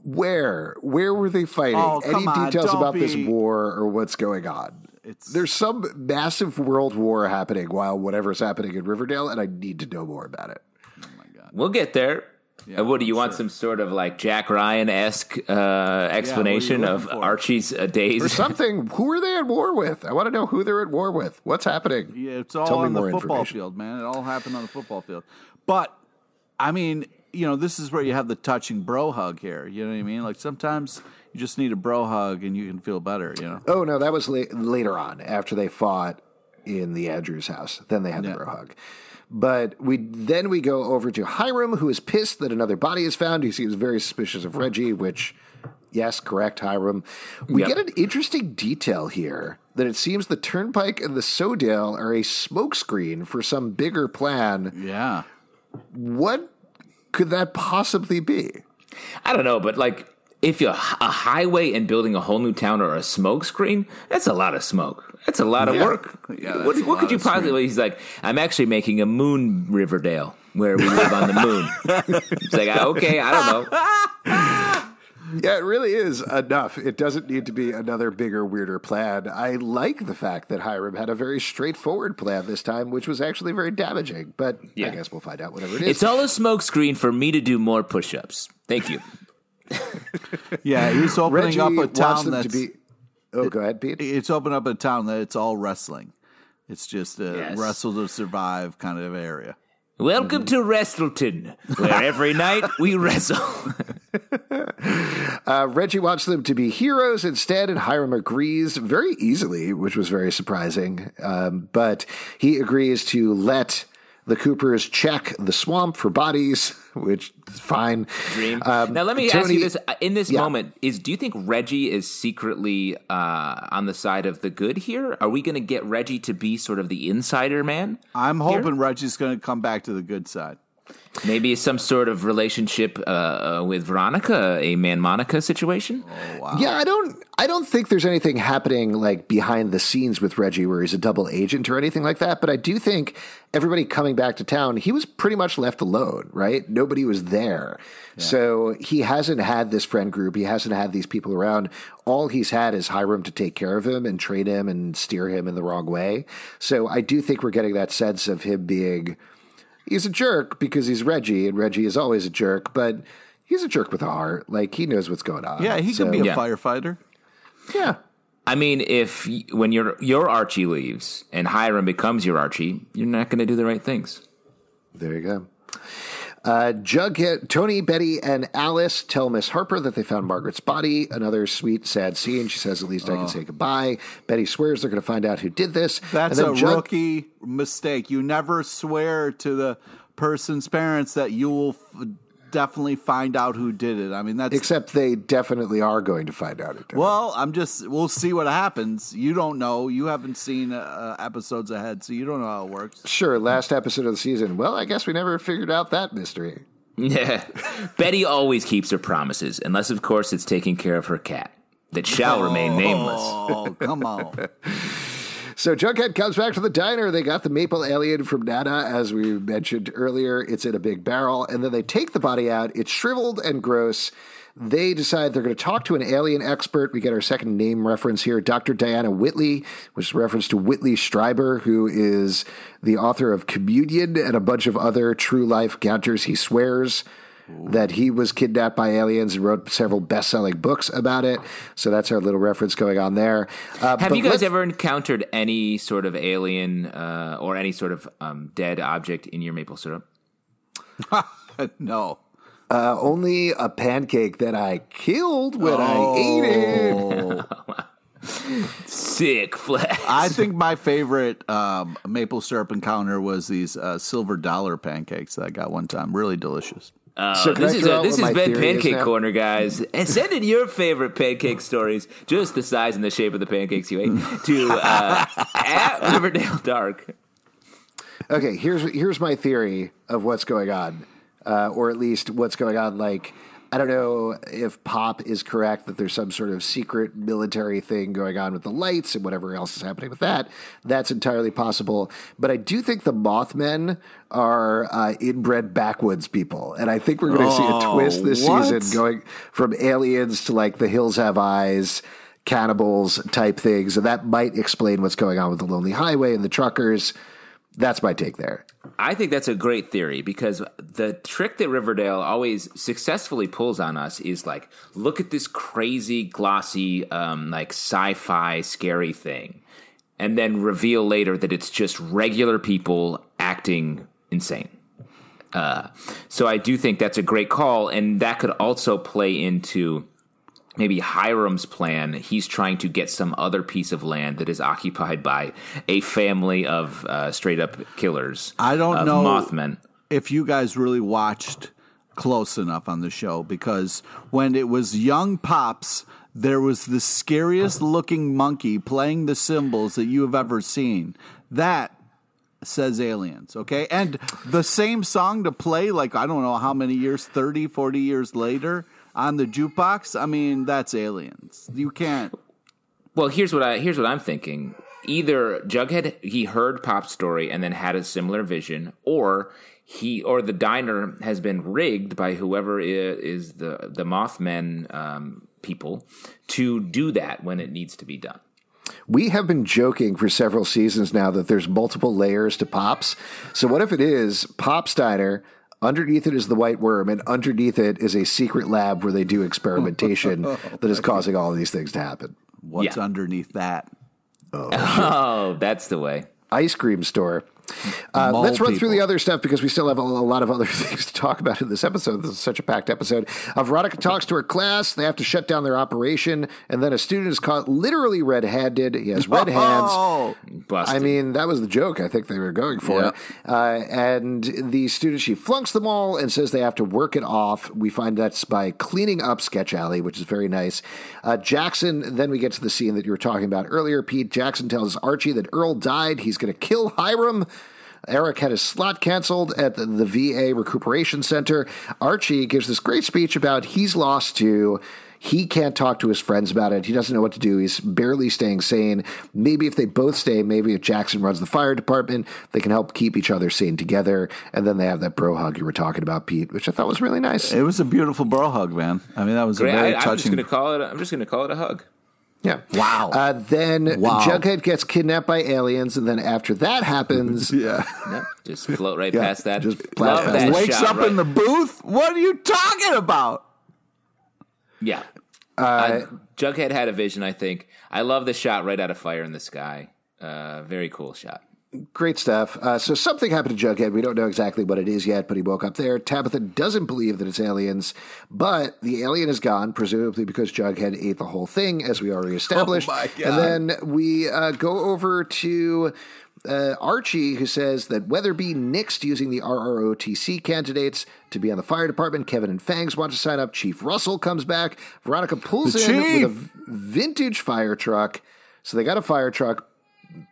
Where were they fighting? Any details about this war or what's going on? There's some massive world war happening while whatever's happening in Riverdale, and I need to know more about it. Oh my God. We'll get there. Yeah, what do you want? Some sort of like Jack Ryan-esque explanation of Archie's days or something? Who are they at war with? I want to know who they're at war with. What's happening? Yeah, it's all on the football field, man. It all happened on the football field. But I mean, this is where you have the touching bro hug here. You know what I mean? Like sometimes you just need a bro hug and you can feel better. Oh no, that was later on after they fought in the Andrews house. Then they had the bro hug. But we go over to Hyrum, who is pissed that another body is found. He seems very suspicious of Reggie, which, yes, correct, Hyrum. We get an interesting detail here that it seems the Turnpike and the Sodale are a smokescreen for some bigger plan. Yeah. What could that possibly be? I don't know, but like if you're a highway and building a whole new town or a smoke screen, that's a lot of smoke. That's a lot of work. Yeah, what could you possibly? He's like, I'm actually making a moon Riverdale where we live on the moon. It's like, okay, I don't know. Yeah, it really is enough. It doesn't need to be another bigger, weirder plan. I like the fact that Hyrum had a very straightforward plan this time, which was actually very damaging. But I guess we'll find out whatever it is. It's all a smoke screen for me to do more push-ups. Thank you. Yeah, he's opening Reggie up a wants town them that's... to be. Oh, go ahead, Pete. It's opened up a town that it's all wrestling. It's just a wrestle to survive kind of area. Welcome to Wrestleton, where every night we wrestle. Reggie wants them to be heroes instead, and Hyrum agrees very easily, which was very surprising. But he agrees to let the Coopers check the swamp for bodies, which is fine. Dream. Now, let me ask you this. In this moment, do you think Reggie is secretly on the side of the good here? Are we going to get Reggie to be sort of the insider man? I'm hoping Reggie's going to come back to the good side. Maybe some sort of relationship with Veronica, a man-Monica situation? Oh, wow. Yeah, I don't think there's anything happening like behind the scenes with Reggie where he's a double agent or anything like that. But I do think everybody coming back to town, he was pretty much left alone, right? Nobody was there. Yeah. So he hasn't had this friend group. He hasn't had these people around. All he's had is Hyrum to take care of him and train him and steer him in the wrong way. So I do think we're getting that sense of him being... He's a jerk because he's Reggie, and Reggie is always a jerk, but he's a jerk with a heart. Like, he knows what's going on. Yeah, he could be a firefighter. Yeah. I mean, when your Archie leaves and Hyrum becomes your Archie, you're not going to do the right things. There you go. Jughead, Toni, Betty, and Alice tell Miss Harper that they found Margaret's body. Another sweet, sad scene. She says, at least I can say goodbye. Betty swears they're going to find out who did this. That's a rookie mistake. You never swear to the person's parents that you will definitely find out who did it. I mean, that's... Except they definitely are going to find out who did it. Well, we'll see what happens. You don't know. You haven't seen episodes ahead, so you don't know how it works. Sure, last episode of the season. Well, I guess we never figured out that mystery. Yeah. Betty always keeps her promises, unless, of course, it's taking care of her cat that shall remain nameless. Oh, come on. So Jughead comes back to the diner. They got the maple alien from Nana, as we mentioned earlier. It's in a big barrel, and then they take the body out. It's shriveled and gross. They decide they're going to talk to an alien expert. We get our second name reference here, Dr. Diana Whitley, which is a reference to Whitley Strieber, who is the author of Communion and a bunch of other true-life encounters. He swears that he was kidnapped by aliens and wrote several best-selling books about it. So that's our little reference going on there. Have you guys ever encountered any sort of alien or any sort of dead object in your maple syrup? No. Only a pancake that I killed when I ate it. Sick flex. I think my favorite maple syrup encounter was these silver dollar pancakes that I got one time. Really delicious. So this is Ben Pancake Corner, guys. And send in your favorite pancake stories, just the size and the shape of the pancakes you ate, to at Riverdale Dark. Okay, here's my theory of what's going on, or at least what's going on. Like, I don't know if Pop is correct that there's some sort of secret military thing going on with the lights and whatever else is happening with that. That's entirely possible. But I do think the Mothmen are inbred backwoods people. And I think we're going to see a twist this season going from aliens to like The Hills Have Eyes, cannibals type things, and that might explain what's going on with the Lonely Highway and the truckers. That's my take there. I think that's a great theory because the trick that Riverdale always successfully pulls on us is like, look at this crazy, glossy, like sci-fi scary thing, and then reveal later that it's just regular people acting insane. So I do think that's a great call, and that could also play into maybe Hyram's plan. He's trying to get some other piece of land that is occupied by a family of straight-up killers. I don't know Mothmen. If you guys really watched close enough on the show, because when it was young Pops, there was the scariest-looking monkey playing the cymbals that you have ever seen. That says aliens, okay? And the same song to play, like, I don't know how many years, 30, 40 years later, on the jukebox, I mean, that's aliens. You can't. Well, here's what I'm thinking. Either Jughead, he heard Pop's story and then had a similar vision, or the diner has been rigged by whoever is the Mothmen people to do that when it needs to be done. We have been joking for several seasons now that there's multiple layers to Pops. So what if it is Pop's diner? Underneath it is the White Worm, and underneath it is a secret lab where they do experimentation that is causing all of these things to happen. What's underneath that? Oh, that's the way. Ice cream store. Let's run through the other stuff because we still have a lot of other things to talk about in this episode. This is such a packed episode. Veronica talks to her class. They have to shut down their operation. And then a student is caught literally red-handed. He has red hands. Busted. I mean, that was the joke I think they were going for. Yeah. And the student, she flunks them all and says they have to work it off. We find that's by cleaning up Sketch Alley, which is very nice. Jackson, then we get to the scene that you were talking about earlier, Pete. Jackson tells Archie that Earl died. He's going to kill Hyrum. Eric had his slot canceled at the VA Recuperation Center. Archie gives this great speech about he's lost too. He can't talk to his friends about it. He doesn't know what to do. He's barely staying sane. Maybe if they both stay, maybe if Jackson runs the fire department, they can help keep each other sane together. And then they have that bro hug you were talking about, Pete, which I thought was really nice. It was a beautiful bro hug, man. I mean, that was great. A very touching. I'm just going to call it a hug. Yeah. Wow. Then Jughead gets kidnapped by aliens, and then after that happens, just float right past that. Just blast past that. Wakes up in the booth. What are you talking about? Yeah. Jughead had a vision, I think. I love the shot right out of Fire in the Sky. Very cool shot. Great stuff. So something happened to Jughead. We don't know exactly what it is yet, but he woke up there. Tabitha doesn't believe that it's aliens, but the alien is gone, presumably because Jughead ate the whole thing, as we already established. Oh my God. And then we go over to Archie, who says that Weatherby nixed using the RROTC candidates to be on the fire department. Kevin and Fangs want to sign up. Chief Russell comes back. Veronica pulls in with a vintage fire truck. So they got a fire truck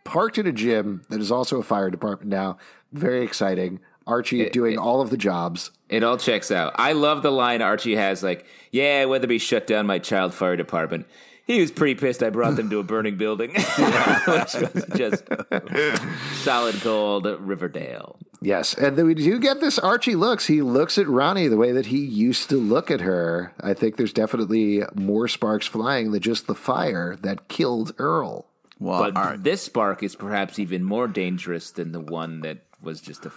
parked in a gym that is also a fire department now. Very exciting. Archie doing all of the jobs. It all checks out. I love the line Archie has, like, yeah, Weatherby shut down my child fire department. He was pretty pissed I brought them to a burning building. Which was just solid gold Riverdale. Yes, and then we do get this Archie looks. He looks at Ronnie the way that he used to look at her. I think there's definitely more sparks flying than just the fire that killed Earl. Well, but this spark is perhaps even more dangerous than the one that was just a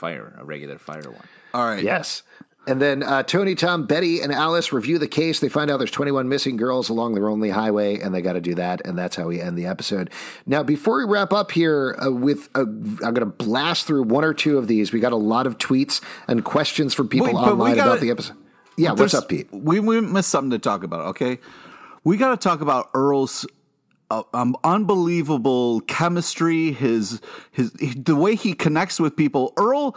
regular fire one. All right. Yes. And then Toni, Tom, Betty, and Alice review the case. They find out there's 21 missing girls along the Lonely Highway, and they got to do that, and that's how we end the episode. Now, before we wrap up here, I'm going to blast through one or two of these. We got a lot of tweets and questions from people online about the episode. Yeah, what's up, Pete? We missed something to talk about, okay? We got to talk about Earl's unbelievable chemistry, the way he connects with people. Earl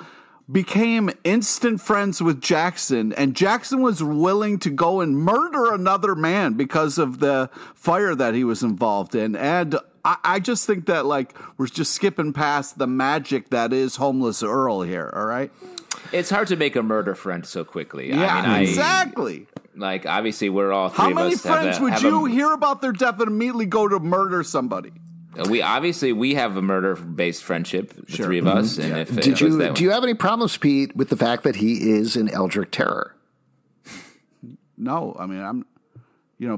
became instant friends with Jackson, and Jackson was willing to go and murder another man because of the fire that he was involved in. And I just think that, like, we're just skipping past the magic that is homeless Earl here, all right? It's hard to make a murder friend so quickly. Yeah, exactly. Like, obviously, we're all three of us. How many friends would you hear about their death and immediately go to murder somebody? We have a murder-based friendship, the three of us. And if do you have any problems, Pete, with the fact that he is an Eldritch Terror? No, I mean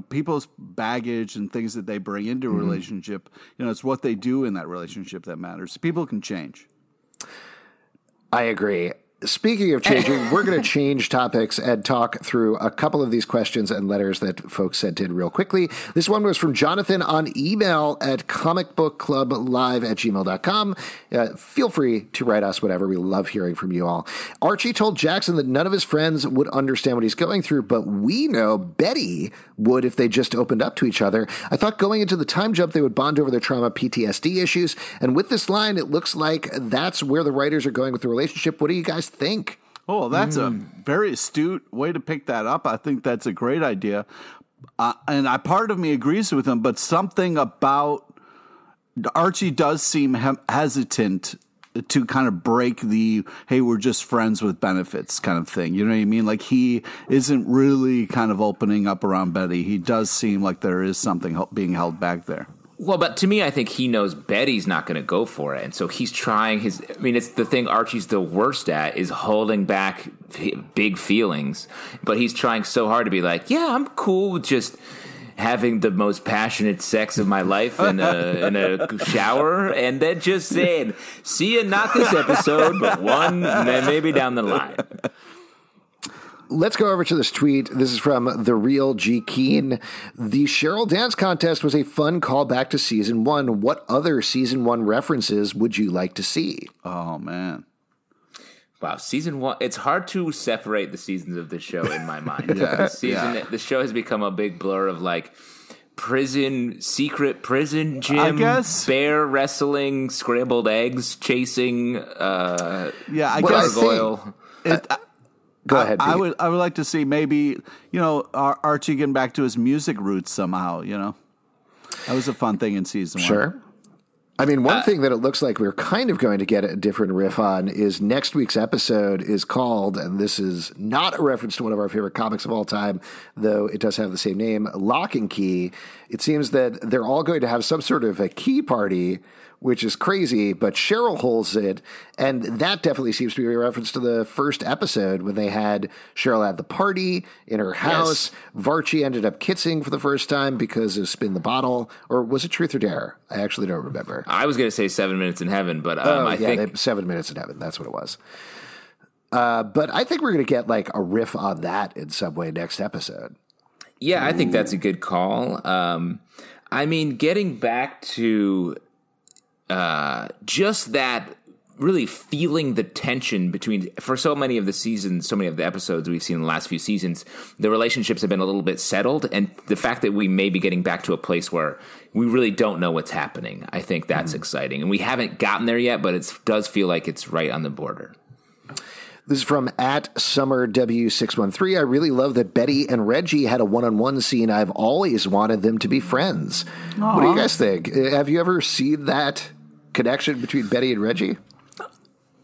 people's baggage and things that they bring into a relationship. It's what they do in that relationship that matters. People can change. I agree. Speaking of changing, we're going to change topics and talk through a couple of these questions and letters that folks sent in real quickly. This one was from Jonathan on email at comicbookclublive@gmail.com. Feel free to write us whatever. We love hearing from you all. Archie told Jackson that none of his friends would understand what he's going through, but we know Betty would if they just opened up to each other. I thought going into the time jump they would bond over their trauma PTSD issues, and with this line, it looks like that's where the writers are going with the relationship. What do you guys think? Oh, that's a very astute way to pick that up. I think that's a great idea. And part of me agrees with him, but something about Archie does seem hesitant to kind of break the, hey, we're just friends with benefits kind of thing. You know what I mean? Like, he isn't really kind of opening up around Betty. He does seem like there is something being held back there. Well, but to me, I think he knows Betty's not going to go for it. And so he's trying it's the thing Archie's the worst at is holding back big feelings. But he's trying so hard to be like, yeah, I'm cool with just having the most passionate sex of my life in a shower. And then just saying, see you not this episode, but one maybe down the line. Let's go over to this tweet. This is from The Real G. Keen. The Cheryl Dance Contest was a fun callback to Season 1. What other Season 1 references would you like to see? Oh, man. Wow, Season 1. It's hard to separate the seasons of this show in my mind. The show has become a big blur of like secret prison gym, I guess. Bear wrestling, scrambled eggs chasing, gargoyle. Go ahead, Pete. I would like to see maybe, Archie getting back to his music roots somehow, That was a fun thing in Season 1. Sure. I mean, one thing that it looks like we're kind of going to get a different riff on is next week's episode is called, and this is not a reference to one of our favorite comics of all time, though it does have the same name, Lock and Key. It seems that they're all going to have some sort of a key party, which is crazy, but Cheryl holds it, and that definitely seems to be a reference to the first episode when they had Cheryl at the party in her house. Yes. Varchie ended up kissing for the first time because of Spin the Bottle, or was it Truth or Dare? I actually don't remember. I was going to say 7 Minutes in Heaven, but I think 7 Minutes in Heaven, that's what it was. But I think we're going to get like a riff on that in some way next episode. Yeah, I think that's a good call. Getting back to just that, really feeling the tension between, for so many of the seasons, so many of the episodes we've seen in the last few seasons, the relationships have been a little bit settled, and the fact that we may be getting back to a place where we really don't know what's happening, I think that's exciting. And we haven't gotten there yet, but it does feel like it's right on the border. This is from @SummerW613. I really love that Betty and Reggie had a one-on-one scene. I've always wanted them to be friends. Aww. What do you guys think? Have you ever seen that connection between Betty and Reggie?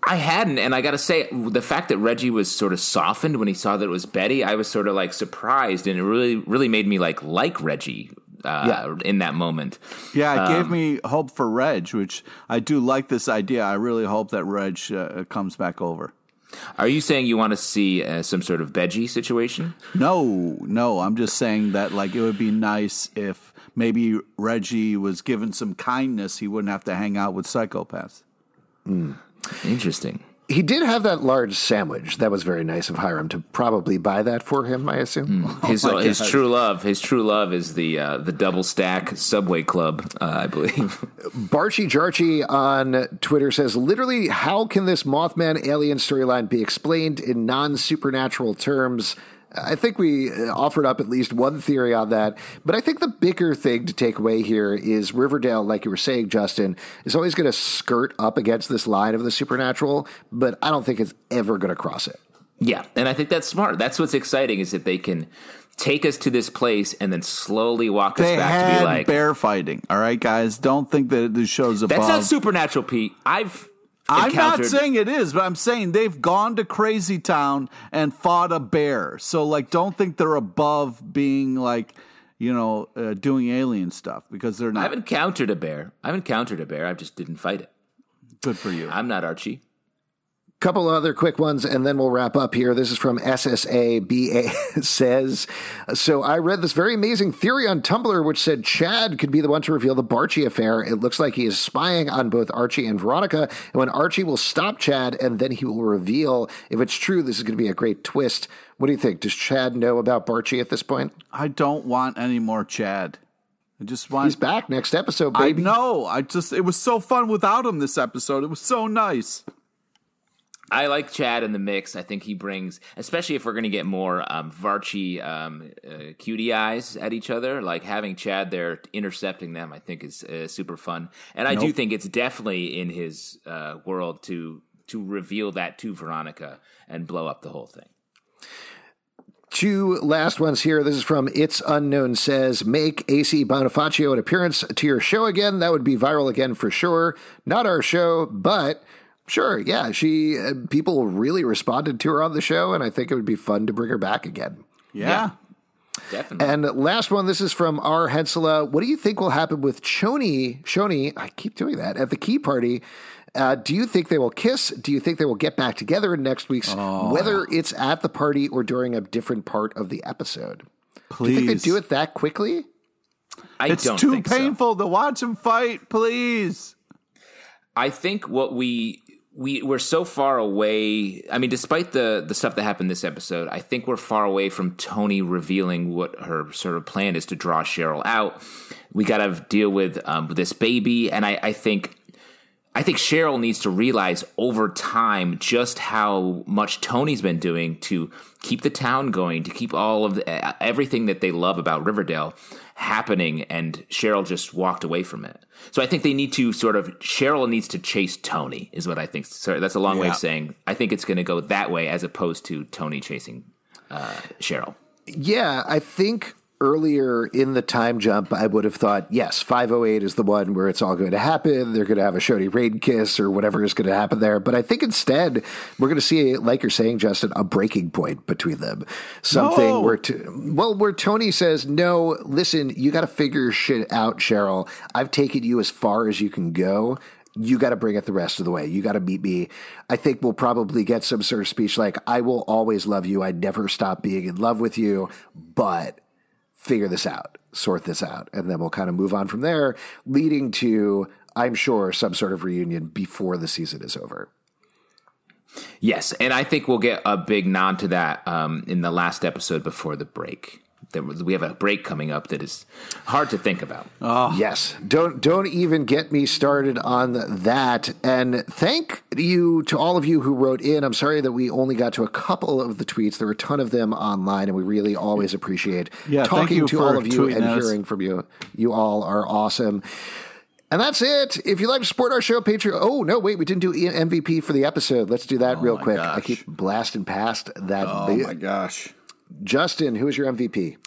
I hadn't, and I got to say, the fact that Reggie was sort of softened when he saw that it was Betty, I was sort of like surprised, and it really, really made me like Reggie in that moment. Yeah, it gave me hope for Reg, which I do like this idea. I really hope that Reg comes back over. Are you saying you want to see some sort of Veggie situation? No. I'm just saying that like it would be nice if maybe Reggie was given some kindness. He wouldn't have to hang out with psychopaths. Interesting. He did have that large sandwich. That was very nice of Hyrum to probably buy that for him, I assume. His true love is the double stack Subway Club, I believe. Barchi Jarchi on Twitter says, literally, how can this Mothman alien storyline be explained in non-supernatural terms? I think we offered up at least one theory on that, but I think the bigger thing to take away here is Riverdale, like you were saying, Justin, is always going to skirt up against this line of the supernatural, but I don't think it's ever going to cross it. Yeah, and I think that's smart. That's what's exciting, is that they can take us to this place and then slowly walk us back to be like... bear fighting, all right, guys? Don't think that the show's above... That's not supernatural, Pete. I'm not saying it is, but I'm saying they've gone to Crazy Town and fought a bear. So, like, don't think they're above being, like, doing alien stuff, because they're not. I haven't encountered a bear. I just didn't fight it. Good for you. I'm not Archie. Couple other quick ones, and then we'll wrap up here. This is from SSABA says, so I read this very amazing theory on Tumblr, which said Chad could be the one to reveal the Barchie affair. It looks like he is spying on both Archie and Veronica, and when Archie will stop Chad, and then he will reveal. If it's true, this is going to be a great twist. What do you think? Does Chad know about Barchie at this point? I don't want any more Chad. I just want... He's back next episode, baby. I know. It was so fun without him this episode. It was so nice. I like Chad in the mix. I think he brings, especially if we're going to get more Varchie cutie eyes at each other, like having Chad there intercepting them, I think is super fun. And I do think it's definitely in his world to reveal that to Veronica and blow up the whole thing. Two last ones here. This is from It's Unknown says, make AC Bonifacio an appearance to your show again. That would be viral again for sure. Not our show, but... Sure, yeah. People really responded to her on the show, and I think it would be fun to bring her back again. Yeah. Definitely. And last one, this is from R. Hensela. What do you think will happen with Shoni, I keep doing that, at the key party? Do you think they will kiss? Do you think they will get back together in next week's, whether it's at the party or during a different part of the episode? Please. Do you think they do it that quickly? It's too painful to watch them fight, please. I think what we're so far away. I mean, despite the stuff that happened this episode, I think we're far away from Toni revealing what her sort of plan is to draw Cheryl out. We got to deal with this baby, and I think Cheryl needs to realize over time just how much Toni's been doing to keep the town going, to keep all of everything that they love about Riverdale happening, and Cheryl just walked away from it. So I think they need to Cheryl needs to chase Toni, is what I think. Sorry, that's a long way of saying I think it's going to go that way as opposed to Toni chasing Cheryl. Yeah, I think earlier in the time jump, I would have thought, yes, 508 is the one where it's all going to happen. They're going to have a Shoni rain kiss or whatever is going to happen there. But I think instead, we're going to see, like you're saying, Justin, a breaking point between them. Something where Toni says, no, listen, you got to figure shit out, Cheryl. I've taken you as far as you can go. You got to bring it the rest of the way. You got to meet me. I think we'll probably get some sort of speech like, I will always love you. I'd never stop being in love with you, but figure this out, sort this out. And then we'll kind of move on from there, leading to, I'm sure, some sort of reunion before the season is over. Yes, and I think we'll get a big nod to that in the last episode before the break. We have a break coming up that is hard to think about. Oh. Yes. Don't even get me started on that. And thank you to all of you who wrote in. I'm sorry that we only got to a couple of the tweets. There were a ton of them online, and we really always appreciate talking to all of you and hearing from you. You all are awesome. And that's it. If you'd like to support our show, Patreon. Oh, no, wait, we didn't do MVP for the episode. Let's do that real quick. Gosh. I keep blasting past that. Oh, my gosh. Justin, who is your MVP?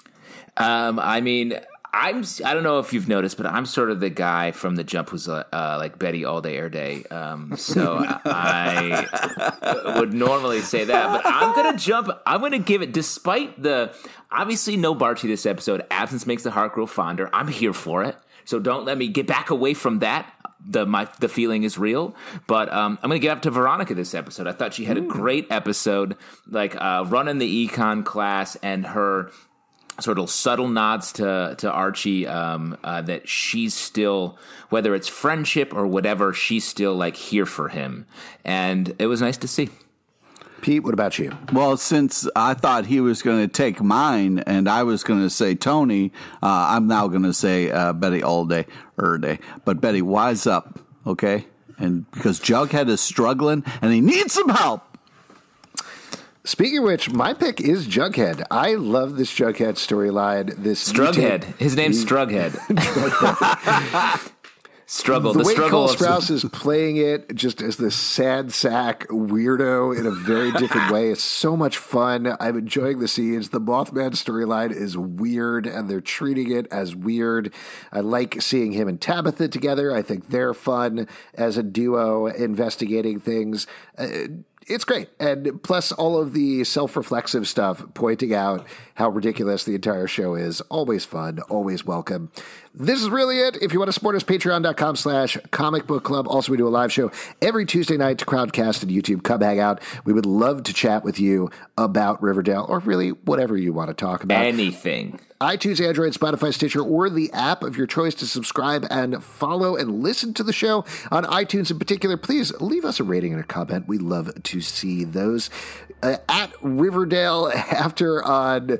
I mean, I don't know if you've noticed, but I'm sort of the guy from the jump who's like Betty all day, air day. So I would normally say that, but I'm going to jump. I'm going to give it, despite the obviously no Barchie this episode. Absence makes the heart grow fonder. I'm here for it. So don't let me get back away from that. The feeling is real, but I'm going to get up to Veronica this episode. I thought she had a great episode, like running the econ class and her sort of subtle nods to Archie that she's still, whether it's friendship or whatever, she's still like here for him, and it was nice to see. Pete, what about you? Well, since I thought he was going to take mine and I was going to say Toni, I'm now going to say Betty all day, day. But Betty, wise up, okay? And because Jughead is struggling and he needs some help. Speaking of which, my pick is Jughead. I love this Jughead storyline. This Strughead. His name's Strughead. Struggle. The way struggle Cole Sprouse is playing it just as this sad sack weirdo in a very different way. It's so much fun. I'm enjoying the scenes. The Mothman storyline is weird, and they're treating it as weird. I like seeing him and Tabitha together. I think they're fun as a duo investigating things. it's great. And plus all of the self-reflexive stuff, pointing out how ridiculous the entire show is. Always fun, always welcome. This is really it. If you want to support us, patreon.com/Comic Book Club. Also, we do a live show every Tuesday night to Crowdcast and YouTube. Come hang out. We would love to chat with you about Riverdale or really whatever you want to talk about. Anything. iTunes, Android, Spotify, Stitcher, or the app of your choice to subscribe and follow and listen to the show. On iTunes in particular, please leave us a rating and a comment. We love to see those. At Riverdale After on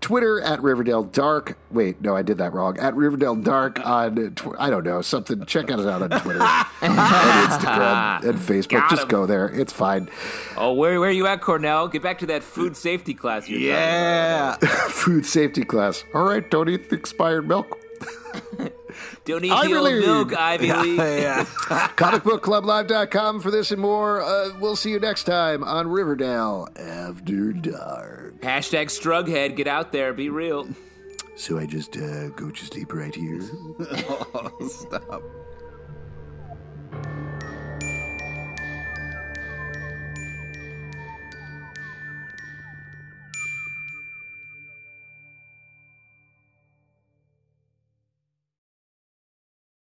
Twitter, at Riverdale Dark. Wait, no, I did that wrong. At Riverdale Dark on, I don't know, something. Check us out on Twitter and Instagram and Facebook. Just go there. It's fine. Oh, where are you at, Cornell? Get back to that food safety class you're talking about. Food safety class. All right, don't eat the expired milk. Don't eat the old milk, Ivy League. ComicBookClubLive.com for this and more. We'll see you next time on Riverdale After Dark. Hashtag Strughead. Get out there. Be real. So I just go to sleep right here? Oh, stop.